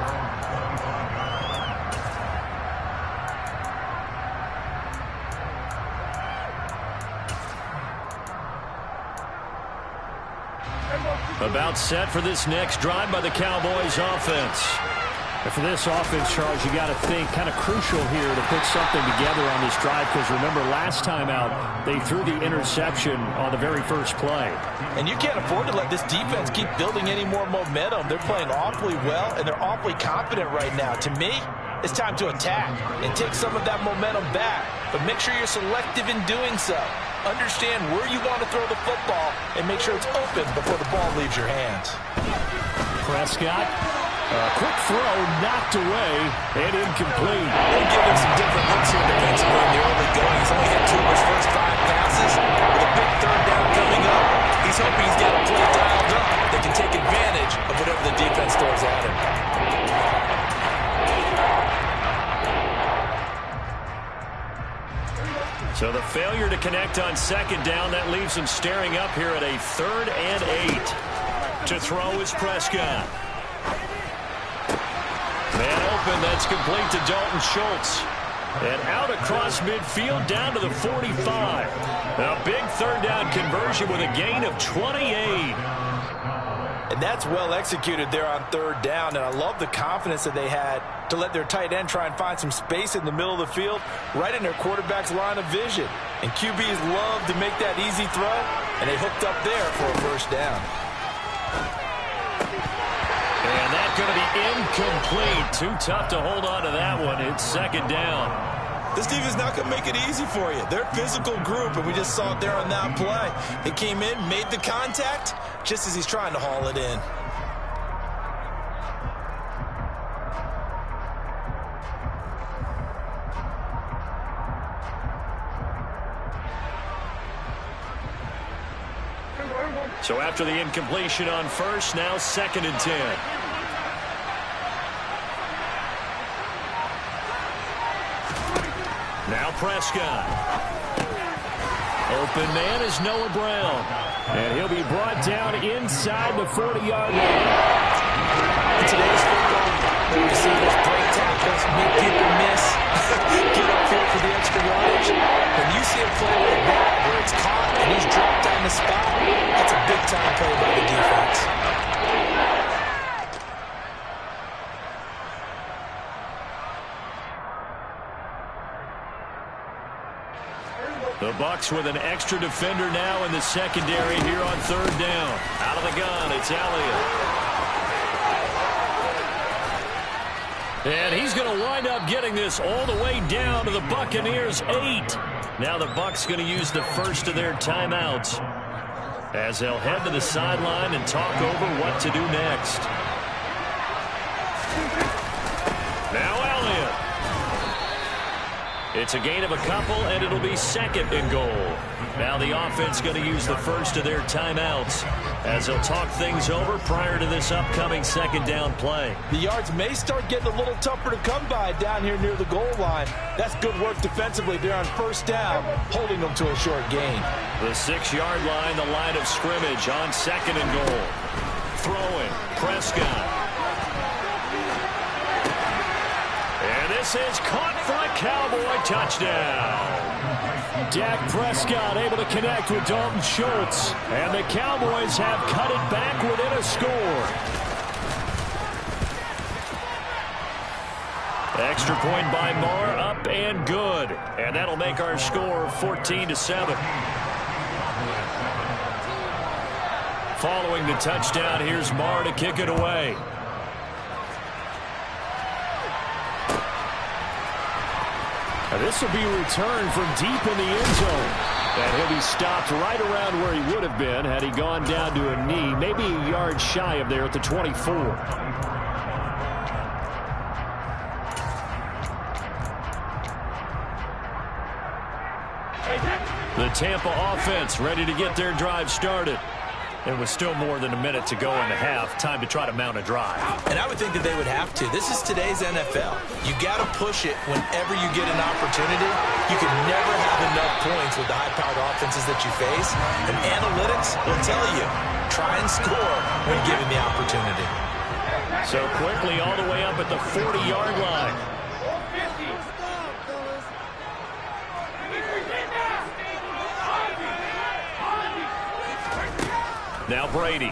About set for this next drive by the Cowboys offense. And for this offense, Charles, you got to think kind of crucial here to put something together on this drive, because remember last time out they threw the interception on the very first play. And you can't afford to let this defense keep building any more momentum. They're playing awfully well, and they're awfully confident right now. To me, it's time to attack and take some of that momentum back. But make sure you're selective in doing so. Understand where you want to throw the football and make sure it's open before the ball leaves your hands. Prescott, a quick throw, knocked away, and incomplete. They'll give him some different looks here defensively in the early going. He's only hit 2 of his first 5 passes. With a big third down coming up, he's hoping he's got a play dialed up that can take advantage of whatever the defense throws at him. So the failure to connect on second down, that leaves him staring up here at a 3rd and 8. To throw is Prescott. Man open, that's complete to Dalton Schultz. And out across midfield down to the 45. A big 3rd down conversion with a gain of 28. And that's well executed there on 3rd down, and I love the confidence that they had to let their tight end try and find some space in the middle of the field, right in their quarterback's line of vision. And QBs love to make that easy throw, and they hooked up there for a first down. And that's going to be incomplete. Too tough to hold on to that one. It's 2nd down. This defense is not going to make it easy for you. They're a physical group, and we just saw it there on that play. He came in, made the contact, just as he's trying to haul it in. So after the incompletion on first, now 2nd and 10. Now Prescott. Open man is Noah Brown. And he'll be brought down inside the 40-yard line. In today's football, the receivers break tackles, make people miss, get upfield for the extra yardage. When you see a play like that where it's caught and he's dropped on the spot, that's a big-time play by the defense. The Bucs with an extra defender now in the secondary here on 3rd down. Out of the gun, it's Elliott. And he's going to wind up getting this all the way down to the Buccaneers' 8. Now the Bucs going to use the first of their timeouts as they'll head to the sideline and talk over what to do next. Now Elliott. It's a gain of a couple, and it'll be 2nd and goal. Now the offense going to use the first of their timeouts as they'll talk things over prior to this upcoming 2nd down play. The yards may start getting a little tougher to come by down here near the goal line. That's good work defensively there on 1st down, holding them to a short gain. The 6-yard line, the line of scrimmage on 2nd and goal. Throwing, Prescott. And this is caught for a Cowboy touchdown. Dak Prescott able to connect with Dalton Schultz. And the Cowboys have cut it back within a score. Extra point by Marr, up and good. And that'll make our score 14-7. Following the touchdown, here's Marr to kick it away. Now this will be returned from deep in the end zone. And he'll be stopped right around where he would have been had he gone down to a knee, maybe a yard shy of there at the 24. The Tampa offense ready to get their drive started. There was still more than a minute to go in the half. Time to try to mount a drive. And I would think that they would have to. This is today's NFL. You got to push it whenever you get an opportunity. You can never have enough points with the high-powered offenses that you face. And analytics will tell you, try and score when given the opportunity. So quickly all the way up at the 40-yard line. Now Brady.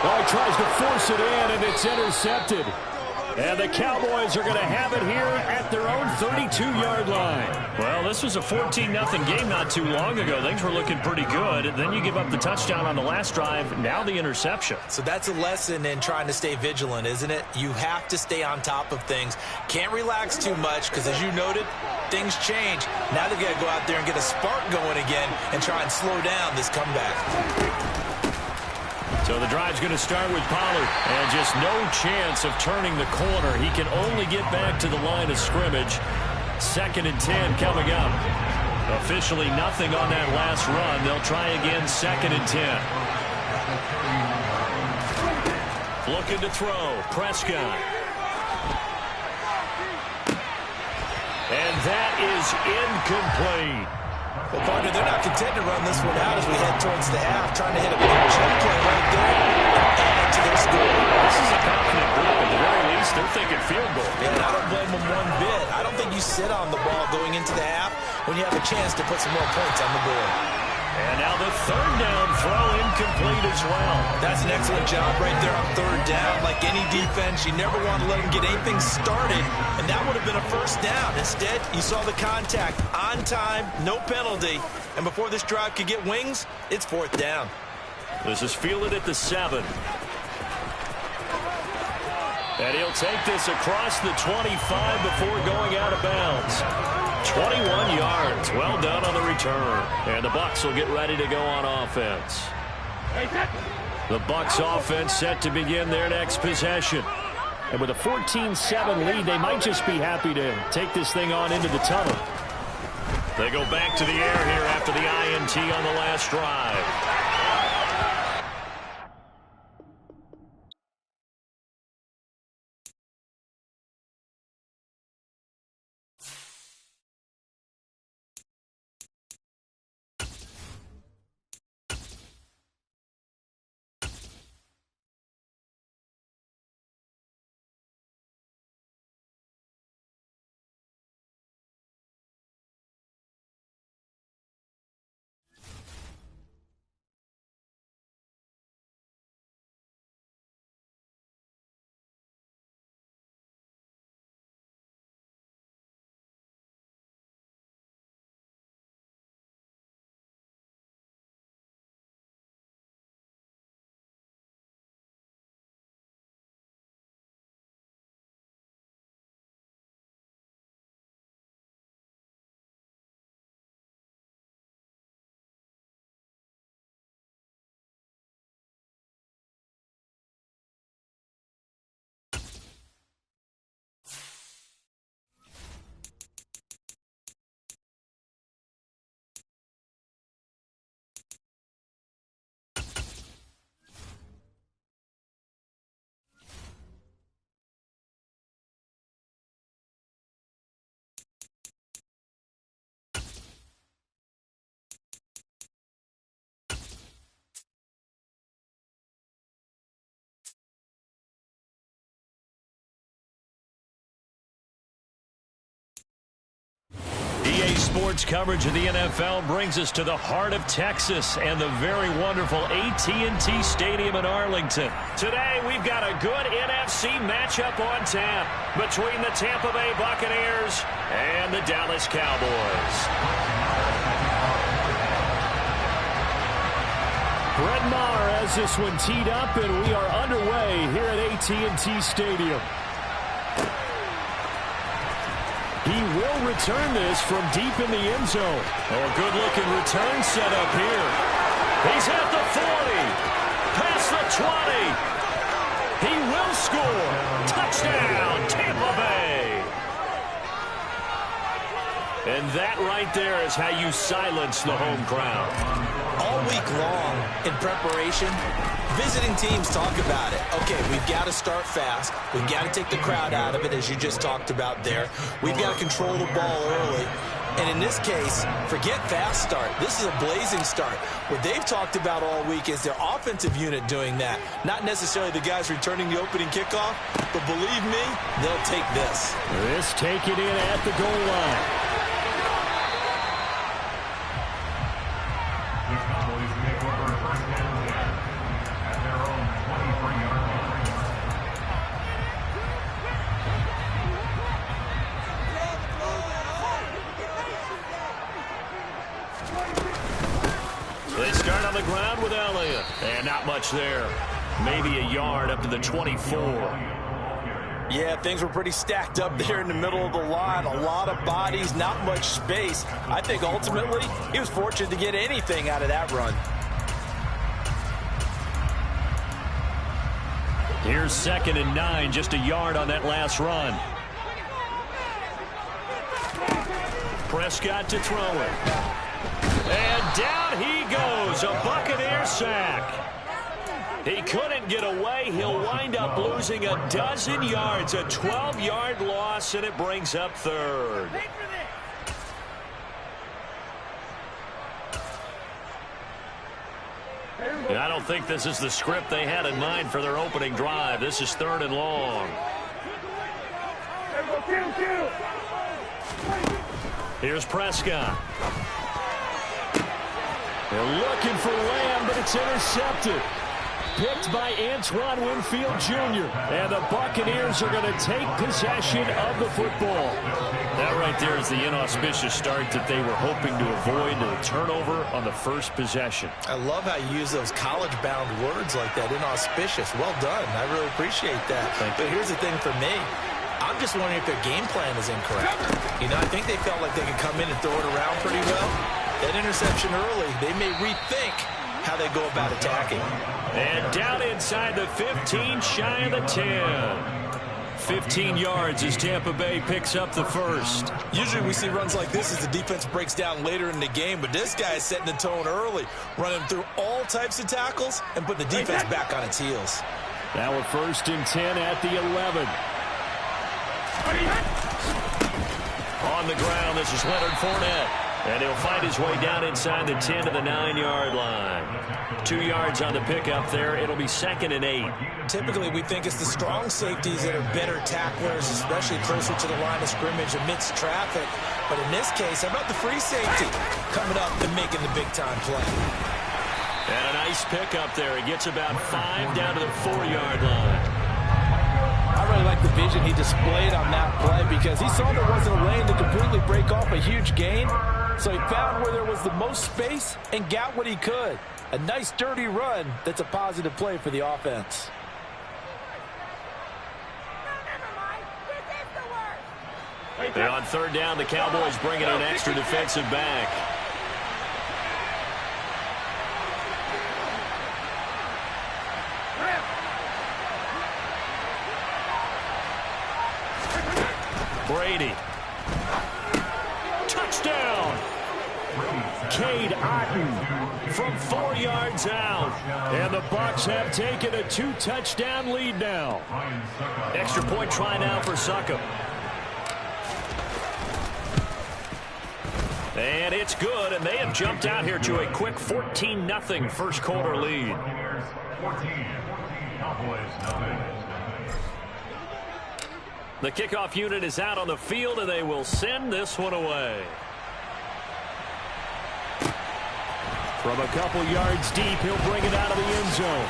Oh, he tries to force it in, and it's intercepted. And the Cowboys are going to have it here at their own 32-yard line. Well, this was a 14-0 game not too long ago. Things were looking pretty good. And then you give up the touchdown on the last drive. Now the interception. So that's a lesson in trying to stay vigilant, isn't it? You have to stay on top of things. Can't relax too much because, as you noted, things change. Now they've got to go out there and get a spark going again and try and slow down this comeback. So the drive's going to start with Pollard. And just no chance of turning the corner. He can only get back to the line of scrimmage. 2nd and 10 coming up. Officially nothing on that last run. They'll try again 2nd and 10. Looking to throw. Prescott. And that is incomplete. Well, partner, they're not content to run this one out as we head towards the half, trying to hit a big check play right there and add to their score. This is a confident group. At the very least, they're thinking field goal. Yeah, and I don't blame them one bit. I don't think you sit on the ball going into the half when you have a chance to put some more points on the board. And now the 3rd down throw incomplete as well. That's an excellent job right there on 3rd down. Like any defense, you never want to let them get anything started, and that would have been a 1st down. Instead, you saw the contact on time, no penalty, and before this drive could get wings, it's 4th down. This is fielded at the 7. And he'll take this across the 25 before going out of bounds. 21 yards. Well done on the return. And the Bucs will get ready to go on offense. The Bucs offense set to begin their next possession. And with a 14-7 lead, they might just be happy to take this thing on into the tunnel. They go back to the air here after the INT on the last drive. EA Sports coverage of the NFL brings us to the heart of Texas and the very wonderful AT&T Stadium in Arlington. Today, we've got a good NFC matchup on tap between the Tampa Bay Buccaneers and the Dallas Cowboys. Brett Maher has this one teed up, and we are underway here at AT&T Stadium. He will return this from deep in the end zone. Oh, a good-looking return set up here. He's at the 40, past the 20. He will score. Touchdown, Tampa Bay. And that right there is how you silence the home crowd. All week long in preparation, visiting teams talk about it. Okay, we've got to start fast. We've got to take the crowd out of it, as you just talked about there. We've got to control the ball early. And in this case, forget fast start. This is a blazing start. What they've talked about all week is their offensive unit doing that. Not necessarily the guys returning the opening kickoff, but believe me, they'll take this. This taken in at the goal line. Cowboys take over first and 10 at their own 23-yard line. They start on the ground with Elliott. And not much there. Maybe a yard up to the 24. Yeah, things were pretty stacked up there in the middle of the line. A lot of bodies, not much space. I think ultimately he was fortunate to get anything out of that run. Here's 2nd and 9, just a yard on that last run. Prescott to throw it. And down he goes, a Buccaneer sack. He couldn't get away. He'll wind up losing a dozen yards, a 12-yard loss, and it brings up 3rd. I don't think this is the script they had in mind for their opening drive. This is 3rd and long. Here's Prescott. They're looking for Lamb, but it's intercepted. Picked by Antoine Winfield Jr. And the Buccaneers are going to take possession of the football. That right there is the inauspicious start that they were hoping to avoid, the turnover on the first possession. I love how you use those college-bound words like that, inauspicious. Well done. I really appreciate that. But here's the thing for me. I'm just wondering if their game plan is incorrect. You know, I think they felt like they could come in and throw it around pretty well. That interception early, they may rethink how they go about attacking. And down inside the 15, shy of the 10. 15 yards as Tampa Bay picks up the first. Usually we see runs like this as the defense breaks down later in the game, but this guy is setting the tone early, running through all types of tackles and putting the defense back on its heels. Now a 1st and 10 at the 11. On the ground, this is Leonard Fournette. And he'll find his way down inside the 10 to the 9-yard line. 2 yards on the pickup there. It'll be 2nd and 8. Typically, we think it's the strong safeties that are better tacklers, especially closer to the line of scrimmage amidst traffic. But in this case, how about the free safety coming up and making the big-time play? And a nice pickup there. He gets about 5 down to the 4-yard line. I really like the vision he displayed on that play because he saw there wasn't a lane to completely break off a huge gain. So he found where there was the most space and got what he could. A nice, dirty run that's a positive play for the offense. And on 3rd down, the Cowboys bring in an extra defensive back. Brady. Touchdown. Cade Otton from 4 yards out. And the Bucs have taken a 2-touchdown lead now. Extra point try now for Succop. And it's good, and they have jumped out here to a quick 14-0 first quarter lead. The kickoff unit is out on the field, and they will send this one away. From a couple yards deep, he'll bring it out of the end zone.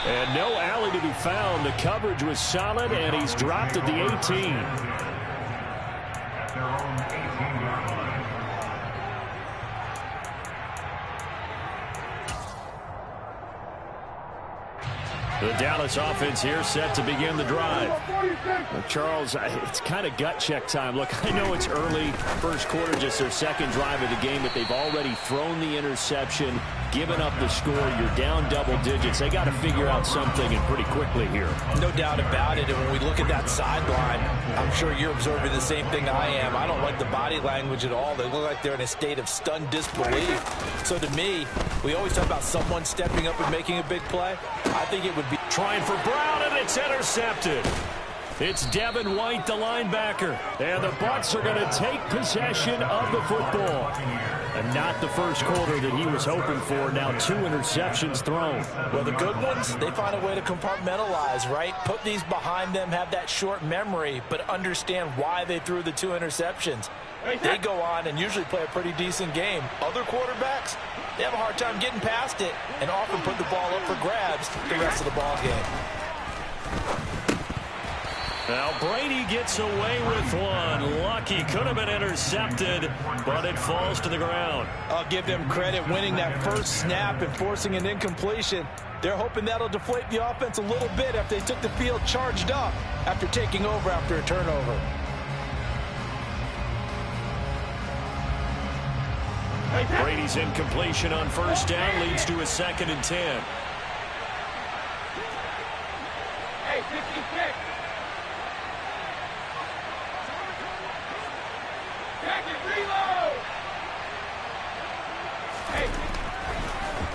And no alley to be found. The coverage was solid, and he's dropped at the 18. At their own 18-yard line. The Dallas offense here set to begin the drive. Well, Charles, it's kind of gut check time. Look, I know it's early, first quarter, just their second drive of the game, but they've already thrown the interception, given up the score. You're down double digits. They got to figure out something, and pretty quickly here. No doubt about it. And when we look at that sideline, I'm sure you're observing the same thing I am. I don't like the body language at all. They look like they're in a state of stunned disbelief. So to me, we always talk about someone stepping up and making a big play. I think it would be trying for Brown, and it's intercepted. It's Devin White, the linebacker. And the Bucs are going to take possession of the football. And not the first quarter that he was hoping for. Now 2 interceptions thrown. Well, the good ones, they find a way to compartmentalize, right? Put these behind them, have that short memory, but understand why they threw the 2 interceptions. They go on and usually play a pretty decent game. Other quarterbacks, they have a hard time getting past it and often put the ball up for grabs the rest of the ball game. Now Brady gets away with one. Lucky, could have been intercepted, but it falls to the ground. I'll give them credit winning that first snap and forcing an incompletion. They're hoping that'll deflate the offense a little bit after they took the field charged up after taking over after a turnover. Brady's incompletion on first down leads to a 2nd and 10. Hey, 56.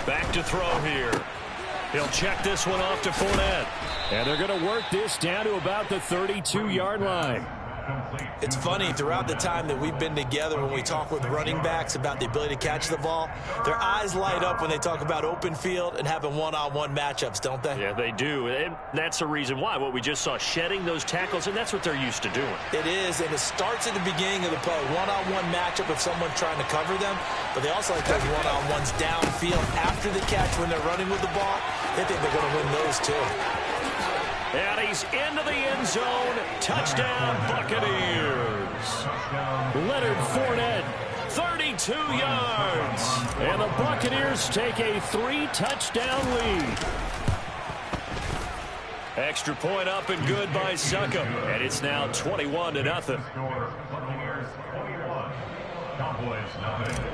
Back to throw here. He'll check this one off to Fournette. And they're going to work this down to about the 32-yard line. It's funny, throughout the time that we've been together when we talk with running backs about the ability to catch the ball, their eyes light up when they talk about open field and having one-on-one matchups, don't they? Yeah, they do. And that's the reason why. What we just saw, shedding those tackles, and that's what they're used to doing. It is, and it starts at the beginning of the play. One-on-one matchup if someone's trying to cover them, but they also like those one-on-ones downfield after the catch when they're running with the ball. They think they're going to win those too. And he's into the end zone. Touchdown, Buccaneers. Leonard Fournette, 32 yards. and the Buccaneers take a 3-touchdown lead. Extra point up and good by Succop. And it's now 21-0. Buccaneers 21, Cowboys nothing.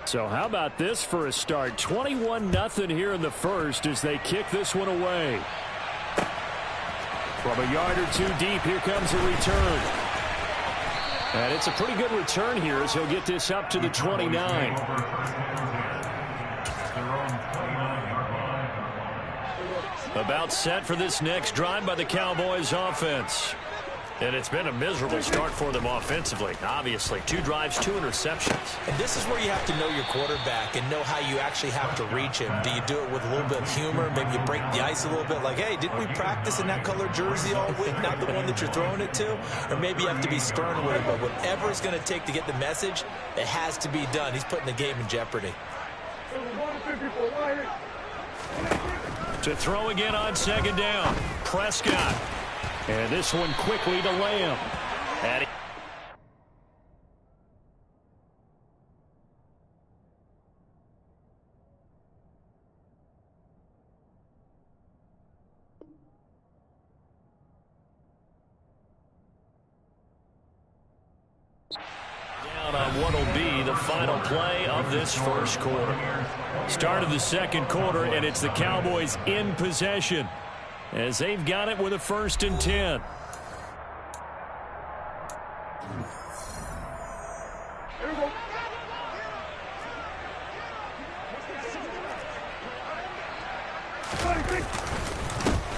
So how about this for a start? 21-0 here in the first as they kick this one away. From a yard or 2 deep, here comes a return. And it's a pretty good return here as he'll get this up to the 29. About set for this next drive by the Cowboys offense. And it's been a miserable start for them offensively. Obviously, 2 drives, 2 interceptions. And this is where you have to know your quarterback and know how you actually have to reach him. Do you do it with a little bit of humor? Maybe you break the ice a little bit like, hey, didn't we practice in that color jersey all week, not the one that you're throwing it to? Or maybe you have to be stern with it. But whatever it's going to take to get the message, it has to be done. He's putting the game in jeopardy. To throw again on 2nd down. Prescott. And this one quickly to Lamb. And down on what'll be the final play of this first quarter. Start of the second quarter, and it's the Cowboys in possession as they've got it with a 1st and 10.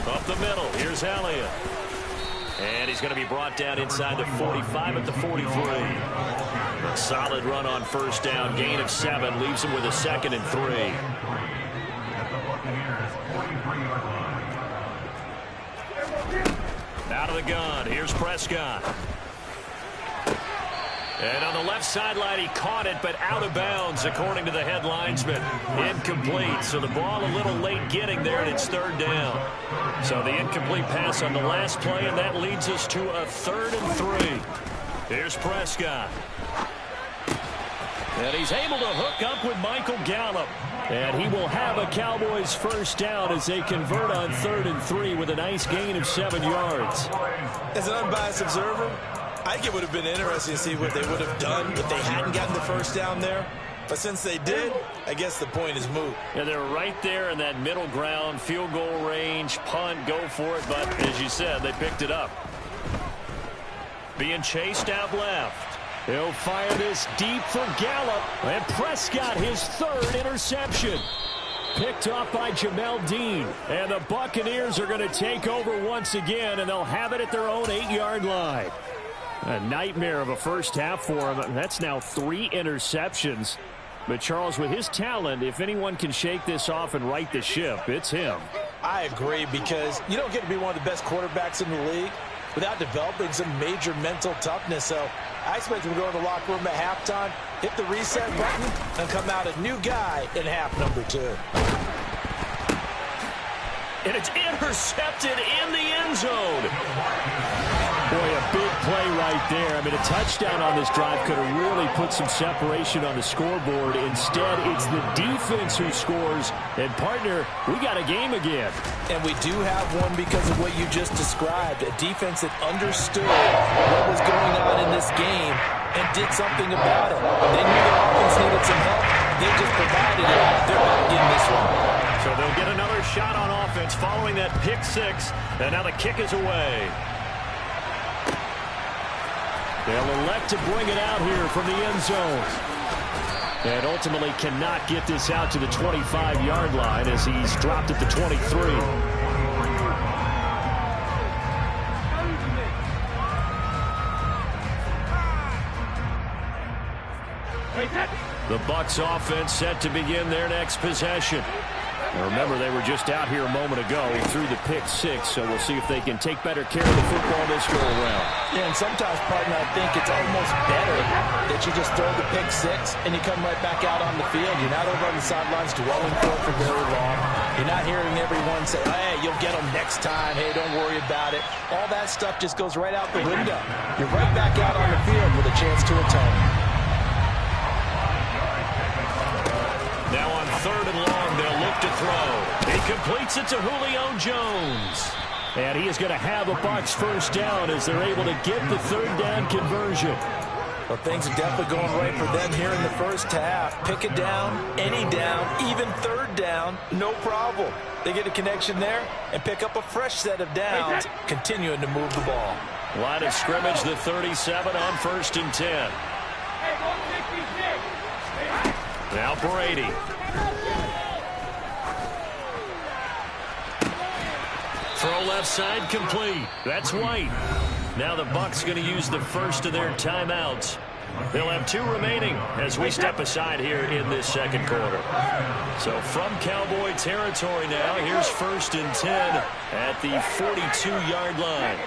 Up the middle, here's Elliott. And he's going to be brought down inside the 45 at the 43. A solid run on first down, gain of 7, leaves him with a 2nd and 3. Out of the gun, here's Prescott. And on the left sideline, he caught it, but out of bounds, according to the head linesman. Incomplete, so the ball a little late getting there, and it's 3rd down. So the incomplete pass on the last play, and that leads us to a 3rd and 3. Here's Prescott. And he's able to hook up with Michael Gallup. And he will have a Cowboys first down as they convert on 3rd and 3 with a nice gain of 7 yards. As an unbiased observer, I think it would have been interesting to see what they would have done if they hadn't gotten the first down there. But since they did, I guess the point is moot. Yeah, they're right there in that middle ground, field goal range, punt, go for it. But as you said, they picked it up. Being chased out left. He'll fire this deep for Gallup. And Prescott, his 3rd interception. picked off by Jamel Dean. And the Buccaneers are going to take over once again, and they'll have it at their own 8-yard line. A nightmare of a first half for him. That's now 3 interceptions. But, Charles, with his talent, if anyone can shake this off and right the ship, it's him. I agree, because you don't get to be one of the best quarterbacks in the league without developing some major mental toughness. So I expect him to go in the locker room at halftime, hit the reset button, and come out a new guy in half number 2. And it's intercepted in the end zone. Boy, a big play right there. I mean, a touchdown on this drive could have really put some separation on the scoreboard. Instead, it's the defense who scores. And, partner, we got a game again. And we do have one because of what you just described, a defense that understood what was going on in this game and did something about it. They knew their offense needed some help. They just provided it. They're back in this one. So they'll get another shot on offense following that pick 6. And now the kick is away. They'll elect to bring it out here from the end zone. And ultimately cannot get this out to the 25-yard line as he's dropped at the 23. The Bucs offense set to begin their next possession. Now remember, they were just out here a moment ago through the pick 6, so we'll see if they can take better care of the football this go around. Yeah, and sometimes, partner, I think it's almost better that you just throw the pick 6 and you come right back out on the field. You're not over on the sidelines dwelling for very long. You're not hearing everyone say, hey, you'll get them next time. Hey, don't worry about it. All that stuff just goes right out the window. You're right back out on the field with a chance to atone. Now on 3rd and long, they'll look to throw. He completes it to Julio Jones. And he is going to have a Bucs first down as they're able to get the 3rd down conversion. Well, things are definitely going right for them here in the first half. Pick a down, any down, even 3rd down, no problem. They get a connection there and pick up a fresh set of downs, continuing to move the ball. Line of scrimmage, the 37 on 1st and 10. Now Brady. Throw left side complete. That's White. Now the Bucs going to use the first of their timeouts. They'll have 2 remaining as we step aside here in this second quarter. So from Cowboy territory now, here's 1st and 10 at the 42-yard line.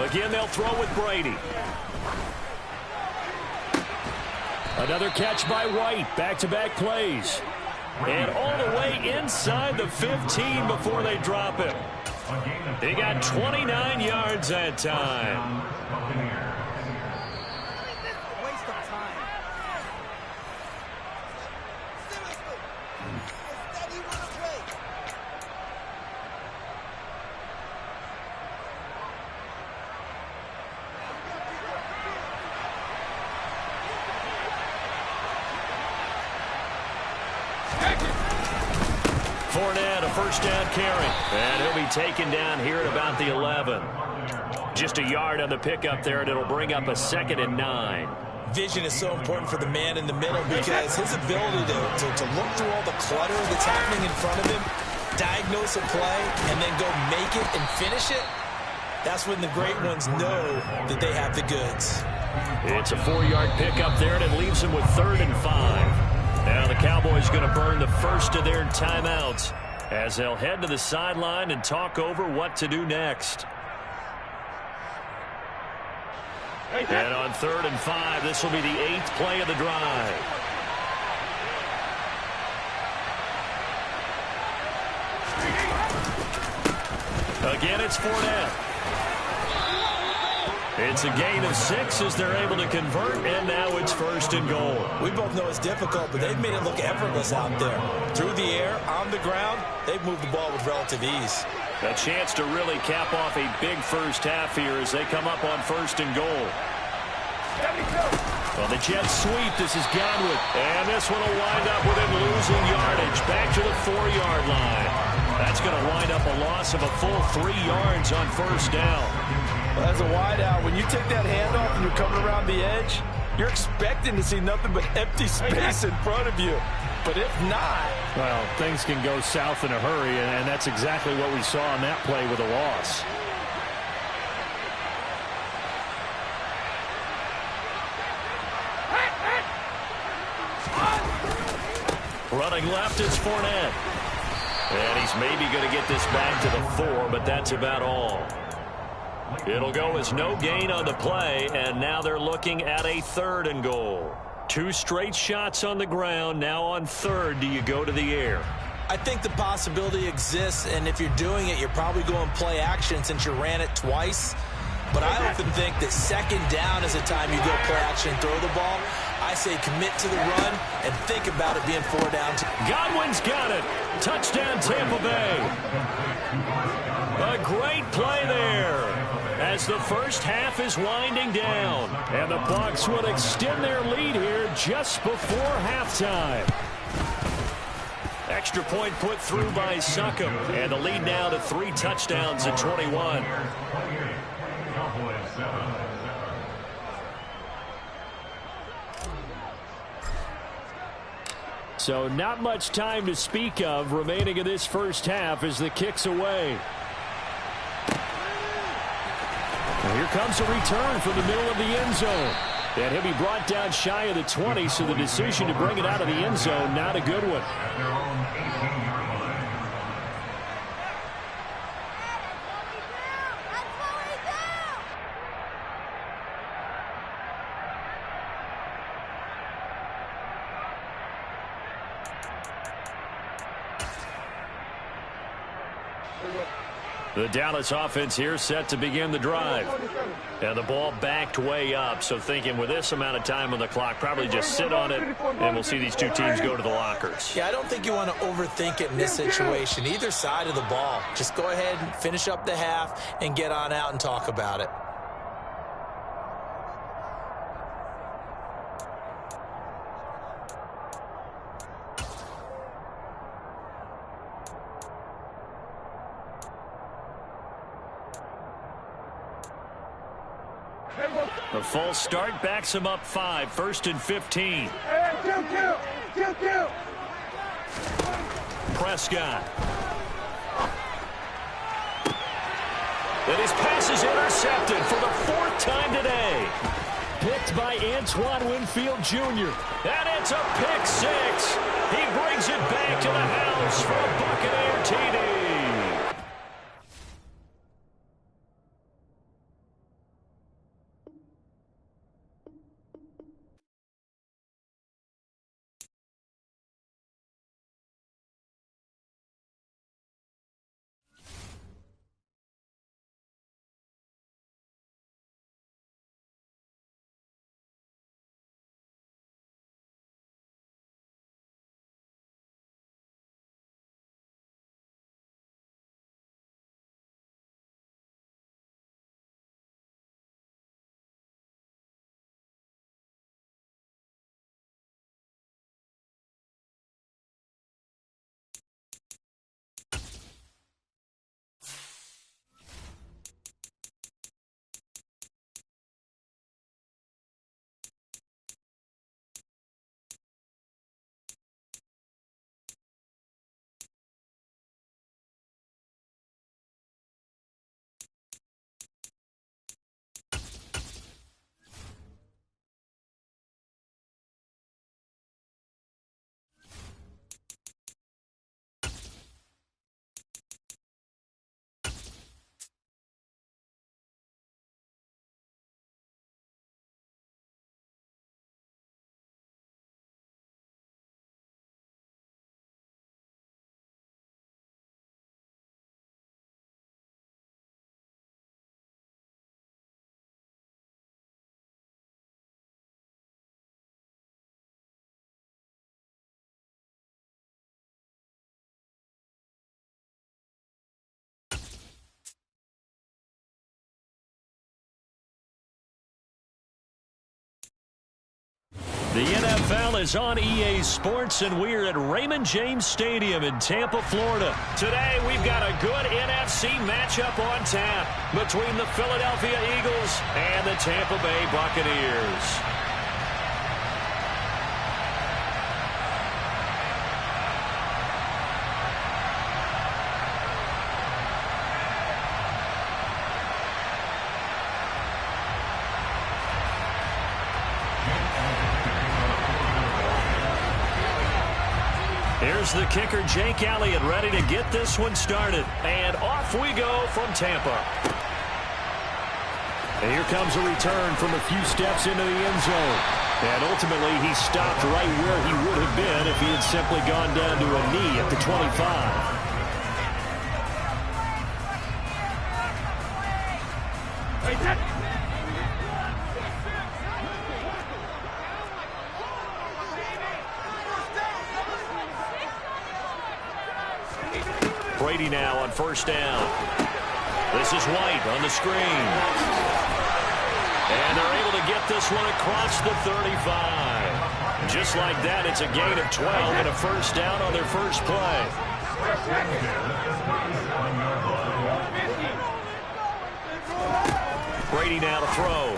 Again, they'll throw with Brady. Another catch by White. Back-to-back plays. And all the way inside the 15 before they drop him. He got 29 yards that time. Waste of time. Fournette, a first down carry. And he'll be taken down here at about the 11. Just a yard on the pickup there, and it'll bring up a 2nd and 9. Vision is so important for the man in the middle because his ability to look through all the clutter that's happening in front of him, diagnose a play, and then go make it and finish it, that's when the great ones know that they have the goods. It's a 4-yard pickup there, and it leaves him with 3rd and 5. Now the Cowboys going to burn the first of their timeouts as they'll head to the sideline and talk over what to do next. And on 3rd and 5, this will be the 8th play of the drive. Again, it's Fournette. It's a gain of 6 as they're able to convert, and now it's 1st and goal. We both know it's difficult, but they've made it look effortless out there. Through the air, on the ground, they've moved the ball with relative ease. A chance to really cap off a big first half here as they come up on 1st and goal. Well, the Jets sweep. This is Godwin. And this one will wind up with him losing yardage. Back to the 4-yard line. That's going to wind up a loss of a full 3 yards on 1st down. Well, as a wideout, when you take that handoff and you're coming around the edge, you're expecting to see nothing but empty space in front of you. But if not... Well, things can go south in a hurry, and that's exactly what we saw on that play with a loss. Running left is Fournette. And he's maybe going to get this back to the 4, but that's about all. It'll go as no gain on the play, and now they're looking at a 3rd and goal. 2 straight shots on the ground. Now on 3rd, do you go to the air? I think the possibility exists, and if you're doing it, you're probably going play action since you ran it twice. But I often think that 2nd down is the time you go play action and throw the ball. I say commit to the run and think about it being 4 down. Godwin's got it. Touchdown, Tampa Bay. A great play there as the first half is winding down. And the Bucs will extend their lead here just before halftime. Extra point put through by Succop. And the lead now to 3 touchdowns at 21. So not much time to speak of remaining in this first half as the kick's away. And here comes a return from the middle of the end zone. And he'll be brought down shy of the 20, so the decision to bring it out of the end zone, not a good one. The Dallas offense here set to begin the drive. And the ball backed way up, so thinking with this amount of time on the clock, probably just sit on it, and we'll see these 2 teams go to the lockers. Yeah, I don't think you want to overthink it in this situation. Either side of the ball. Just go ahead and finish up the half and get on out and talk about it. The false start backs him up 5, 1st and 15. Prescott. And his pass is intercepted for the 4th time today. Picked by Antoine Winfield Jr. And it's a pick 6. He brings it back to the house for a Buccaneer TD. The NFL is on EA Sports, and we're at Raymond James Stadium in Tampa, Florida. Today, we've got a good NFC matchup on tap between the Philadelphia Eagles and the Tampa Bay Buccaneers. Here's the kicker, Jake Elliott, ready to get this one started. And off we go from Tampa. And here comes a return from a few steps into the end zone. And ultimately, he stopped right where he would have been if he had simply gone down to a knee at the 25. Brady now on first down. This is White on the screen. And they're able to get this one across the 35. Just like that, it's a gain of 12 and a first down on their first play. Brady now to throw.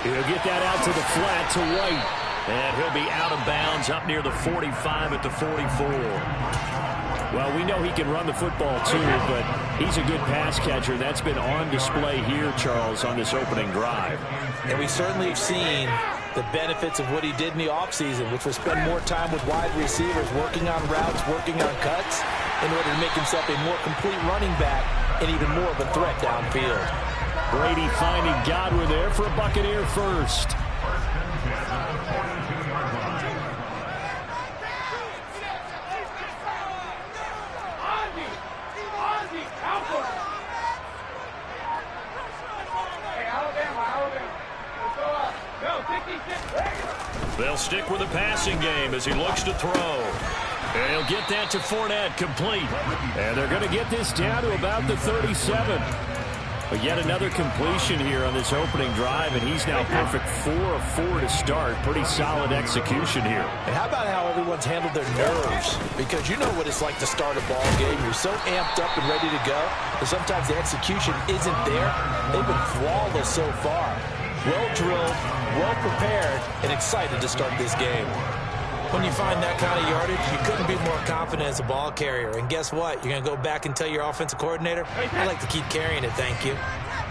He'll get that out to the flat to White. And he'll be out of bounds up near the 45 at the 44. Well, we know he can run the football too, but he's a good pass catcher. That's been on display here, Charles, on this opening drive. And we certainly have seen the benefits of what he did in the offseason, which was spend more time with wide receivers, working on routes, working on cuts, in order to make himself a more complete running back and even more of a threat downfield. Brady finding Godwin there for a Buccaneer first. They'll stick with the passing game as he looks to throw. And he'll get that to Fournette, complete. And they're going to get this down to about the 37. But yet another completion here on this opening drive, and he's now perfect 4 of 4 to start. Pretty solid execution here. And how about how everyone's handled their nerves? Because you know what it's like to start a ball game. You're so amped up and ready to go, but sometimes the execution isn't there. They've been flawless so far. Well drilled, well prepared, and excited to start this game. When you find that kind of yardage, you couldn't be more confident as a ball carrier. And guess what? You're going to go back and tell your offensive coordinator, I like to keep carrying it, thank you.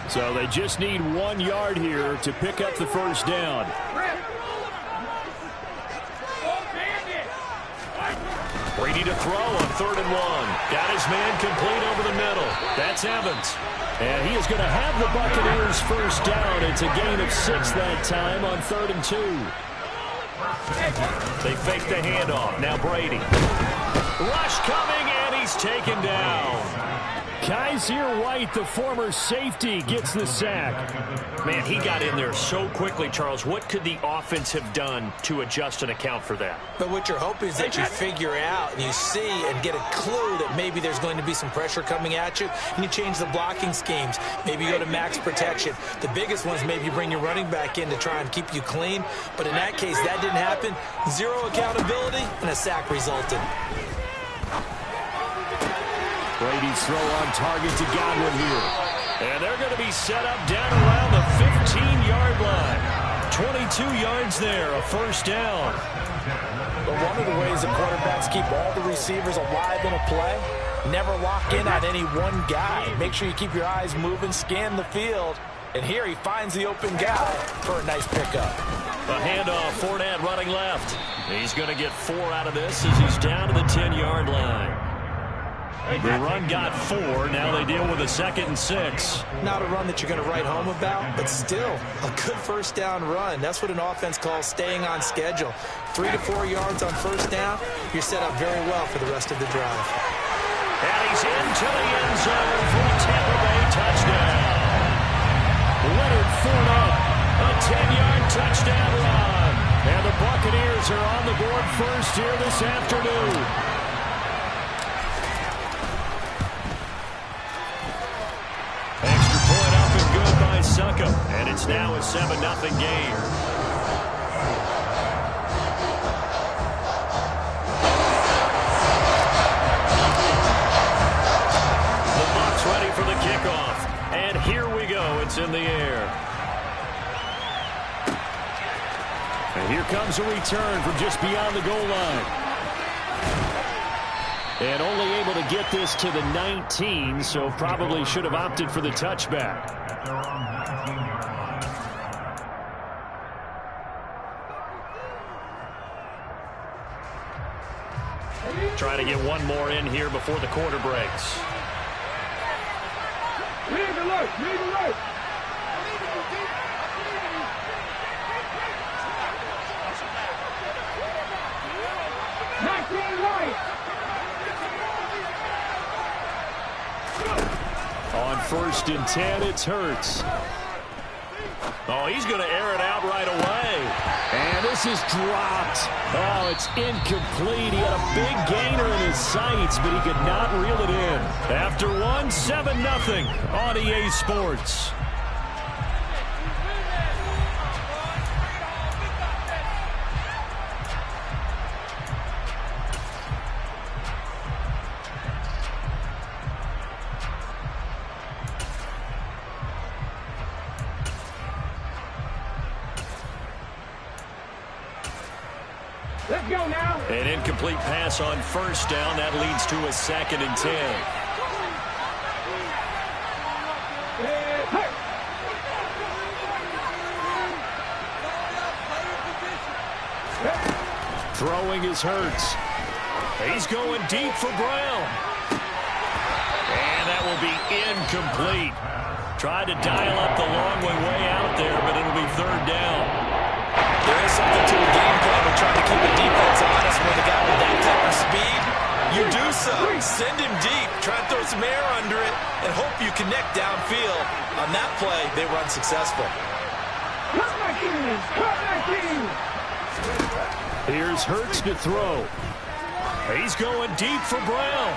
So they just need 1 yard here to pick up the first down. Brady to throw on 3rd and 1. Got his man complete over the middle. That's Evans. And he is going to have the Buccaneers first down. It's a gain of 6 that time on 3rd and 2. They fake the handoff. Now Brady. Rush coming, and he's taken down. Kyzir White, the former safety, gets the sack. Man, he got in there so quickly, Charles. What could the offense have done to adjust and account for that? But what you're hoping is that you figure out and you see and get a clue that maybe there's going to be some pressure coming at you, and you change the blocking schemes. Maybe you go to max protection. The biggest ones, maybe you bring your running back in to try and keep you clean. But in that case, that didn't happen. 0 accountability, and a sack resulted. Brady's throw on target to Godwin here. And they're going to be set up down around the 15-yard line. 22 yards there, a first down. But one of the ways the quarterbacks keep all the receivers alive in a play, never lock in on any one guy. Make sure you keep your eyes moving, scan the field. And here he finds the open guy for a nice pickup. A handoff, Fournette running left. He's going to get 4 out of this as he's down to the 10-yard line. The run got 4. Now they deal with a 2nd and 6. Not a run that you're going to write home about, but still a good first down run. That's what an offense calls staying on schedule. 3 to 4 yards on first down. You're set up very well for the rest of the drive. And he's into the end zone for a Tampa Bay touchdown. Leonard Fournette, a 10-yard touchdown run. And the Buccaneers are on the board first here this afternoon. Succop, and it's now a 7-0 game. The Bucs ready for the kickoff, and here we go. It's in the air. And here comes a return from just beyond the goal line. And only able to get this to the 19, so probably should have opted for the touchback. Trying to get one more in here before the quarter breaks. Leave alert! Leave alert! On 1st and 10, it's Hurts. Oh, he's going to air it out right away. And this is dropped. Oh, it's incomplete. He had a big gainer in his sights, but he could not reel it in. After one, 7-0 on EA Sports. Let's go now. An incomplete pass on 1st down. That leads to a 2nd and 10. Throwing is Hurts. He's going deep for Brown. And that will be incomplete. Tried to dial up the long way out there, but it'll be 3rd down. There is something to a game plan of trying to keep the defense honest with a guy with that type of speed. You do so. Send him deep. Try and throw some air under it and hope you connect downfield. On that play, they were unsuccessful. Cut my team! Cut my team! Here's Hurts to throw. He's going deep for Brown.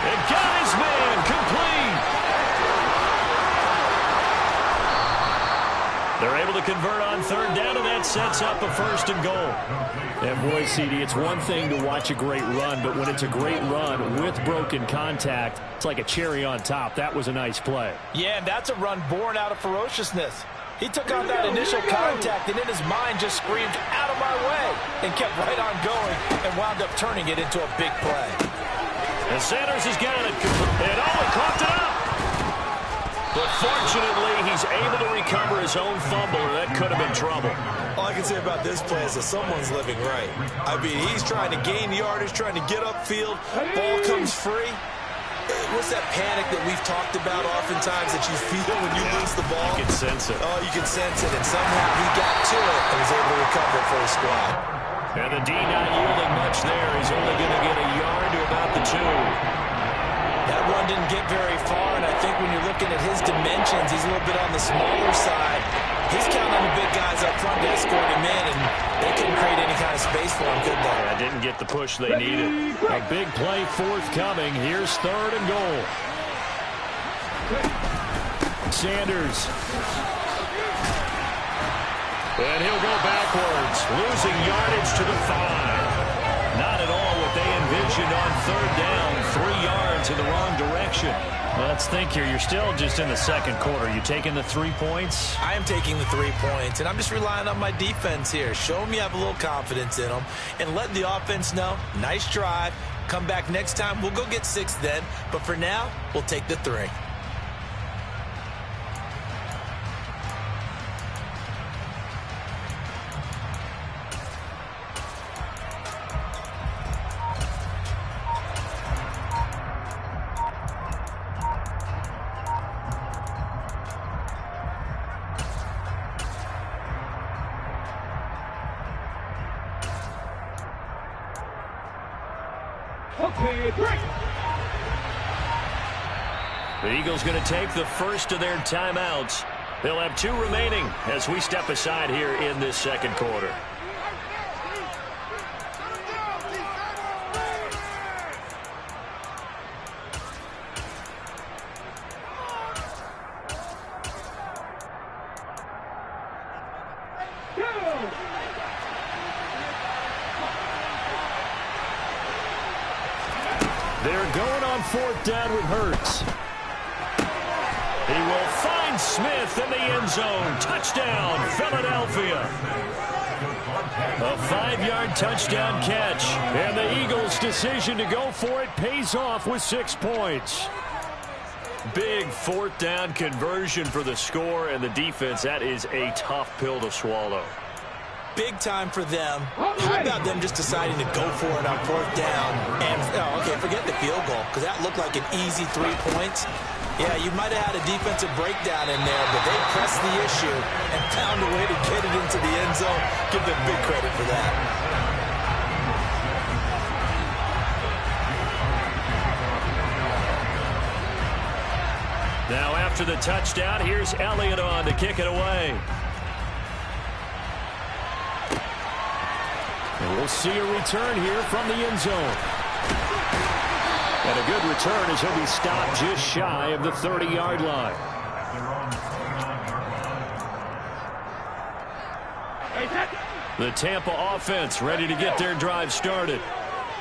And got his man complete. They're able to convert on 3rd down, and that sets up a 1st and goal. And boy, CD, it's one thing to watch a great run, but when it's a great run with broken contact, it's like a cherry on top. That was a nice play. Yeah, and that's a run born out of ferociousness. He took on that initial contact and in his mind just screamed, "Out of my way," and kept right on going and wound up turning it into a big play. And Sanders has got it. And he caught it up. But fortunately, he's able to recover his own fumble, or that could have been trouble. All I can say about this play is that someone's living right. I mean, he's trying to gain yardage, trying to get upfield. Ball comes free. What's that panic that we've talked about oftentimes that you feel when you lose the ball? You can sense it. Oh, you can sense it. And somehow he got to it and was able to recover it for his squad. And the D not yielding much there. He's only going to get a yard to about the 2. That run didn't get very far, and I think when you're looking at his dimensions, he's a little bit on the smaller side. He's counting on the big guys up front to escort him in, and they couldn't create any kind of space for him, could they? Yeah, didn't get the push they needed. A big play forthcoming. Here's 3rd and goal. Sanders. And he'll go backwards, losing yardage to the 5. Not at all what they envisioned on 3rd down. 3 yards in the wrong direction. Well, let's think here. You're still just in the 2nd quarter. You taking the 3 points? I am taking the 3 points, and I'm just relying on my defense here. Show them you have a little confidence in them, and let the offense know, nice drive. Come back next time. We'll go get 6 then, but for now, we'll take the 3. Okay, break. The Eagles going to take the first of their timeouts. They'll have 2 remaining as we step aside here in this 2nd quarter. They're going on 4th down with Hurts. He will find Smith in the end zone. Touchdown, Philadelphia. A 5-yard touchdown catch. And the Eagles' decision to go for it pays off with 6 points. Big 4th down conversion for the score, and the defense, that is a tough pill to swallow. big time for them. How about them just deciding to go for it on 4th down? And, forget the field goal, because that looked like an easy 3 points. Yeah, you might have had a defensive breakdown in there, but they pressed the issue and found a way to get it into the end zone. Give them big credit for that. Now after the touchdown, here's Elliott on to kick it away. And we'll see a return here from the end zone. And a good return as he'll be stopped just shy of the 30-yard line. The Tampa offense ready to get their drive started.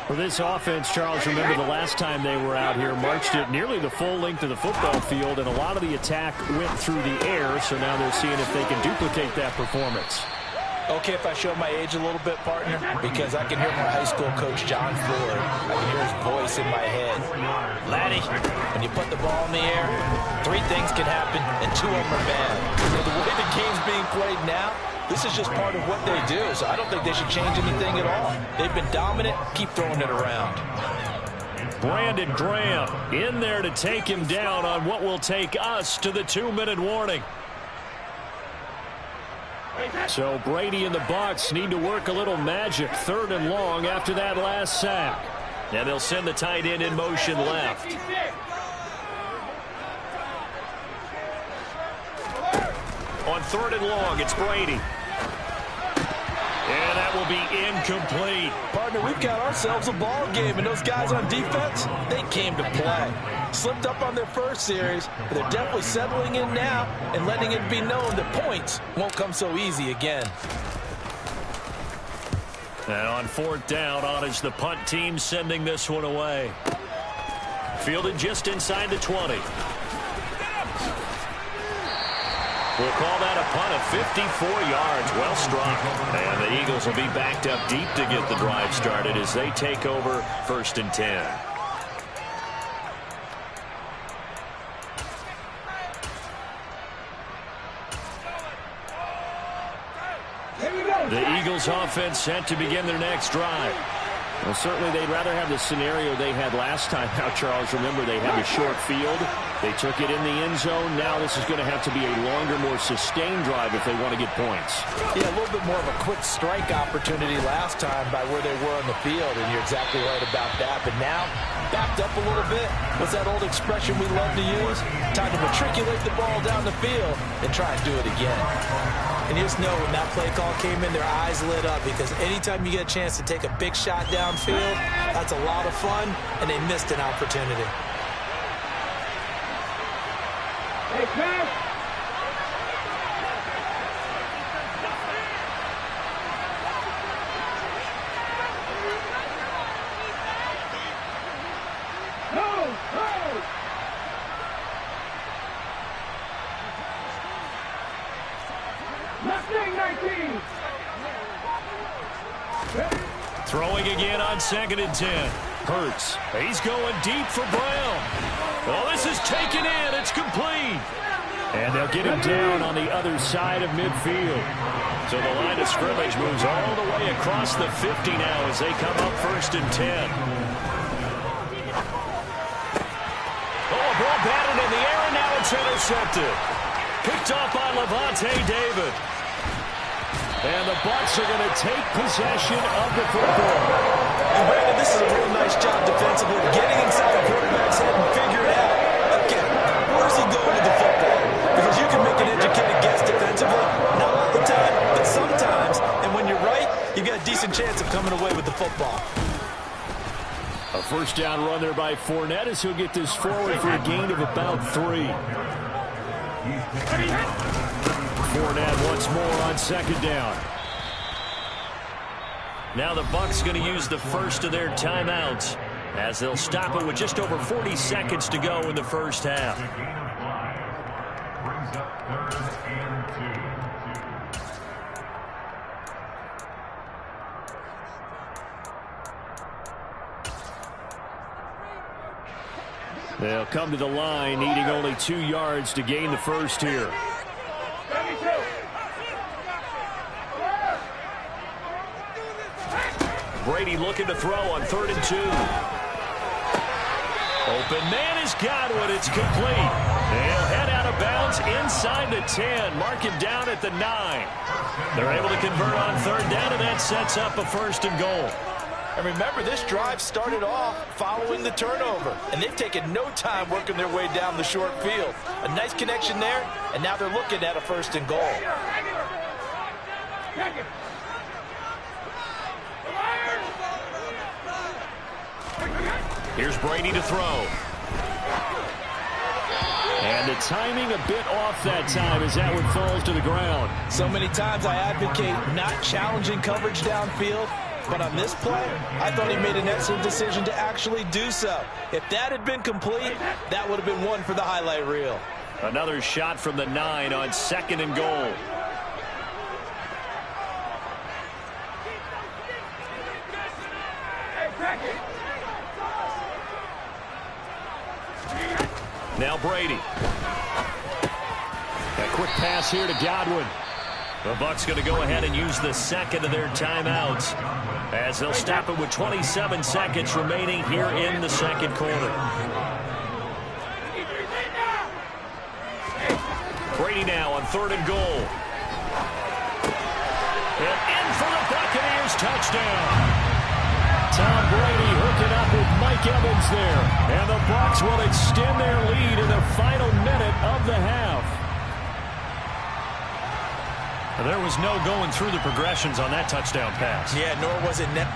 For this offense, Charles, remember the last time they were out here, marched it nearly the full length of the football field, and a lot of the attack went through the air, so now they're seeing if they can duplicate that performance. Okay, if I show my age a little bit, partner, because I can hear my high school coach, John Ford. I can hear his voice in my head. Laddie, when you put the ball in the air, 3 things can happen, and 2 of them are bad. So the way the game's being played now, this is just part of what they do, so I don't think they should change anything at all. They've been dominant. Keep throwing it around. Brandon Graham in there to take him down on what will take us to the 2-minute warning. So Brady and the Bucs need to work a little magic, 3rd and long after that last sack. And they'll send the tight end in motion left. On 3rd and long, it's Brady. And that will be incomplete. Partner, we've got ourselves a ball game, and those guys on defense, they came to play. Slipped up on their first series, but they're definitely settling in now and letting it be known that points won't come so easy again. And on 4th down, on is the punt team sending this one away. Fielded just inside the 20. We'll call that a punt of 54 yards. Well struck. And the Eagles will be backed up deep to get the drive started as they take over 1st and 10. The Eagles offense set to begin their next drive. Well, certainly they'd rather have the scenario they had last time. Now, Charles, remember they had the short field. They took it in the end zone. Now this is going to have to be a longer, more sustained drive if they want to get points. Yeah, a little bit more of a quick strike opportunity last time by where they were on the field, and you're exactly right about that. But now, backed up a little bit. What's that old expression we love to use? Time to matriculate the ball down the field and try and do it again. And you just know when that play call came in, their eyes lit up, because anytime you get a chance to take a big shot downfield, that's a lot of fun, and they missed an opportunity. Hey, pass. Throwing again on 2nd and 10. Hurts. He's going deep for Brown. Well, this is taken in. It's complete. And they'll get him down on the other side of midfield. So the line of scrimmage moves all the way across the 50 now as they come up 1st and 10. Oh, ball batted in the air, and now it's intercepted. Picked off by Levante David. And the Bucs are going to take possession of the football. And Brandon, this is a real nice job defensively, getting inside the quarterback's head and figuring out, okay, where's he going with the football? Because you can make an educated guess defensively, not all the time, but sometimes. And when you're right, you've got a decent chance of coming away with the football. A 1st down run there by Fournette as he'll get this forward for a gain of about 3. Fournette once more on 2nd down. Now the Bucs going to use the first of their timeouts as they'll stop it with just over 40 seconds to go in the first half. Brings up 3rd and 2. They'll come to the line needing only 2 yards to gain the first here. Brady looking to throw on 3rd and 2. Open man is Godwin. It's complete. They'll head out of bounds inside the 10. Mark him down at the 9. They're able to convert on 3rd down, and that sets up a 1st and goal. And remember, this drive started off following the turnover, and they've taken no time working their way down the short field. A nice connection there, and now they're looking at a 1st and goal. Here's Brady to throw. And the timing a bit off that time as that one falls to the ground. So many times I advocate not challenging coverage downfield, but on this play, I thought he made an excellent decision to actually do so. If that had been complete, that would have been one for the highlight reel. Another shot from the 9 on 2nd and goal. Now Brady. A quick pass here to Godwin. The Bucs going to go ahead and use the 2nd of their timeouts as they'll stop it with 27 seconds remaining here in the 2nd quarter. Brady now on 3rd and goal. And in for the Buccaneers touchdown. Tom Brady hooking up with Mike Evans there. And the Bucs will extend their lead in the final minute of the half. There was no going through the progressions on that touchdown pass. Yeah, nor was it net.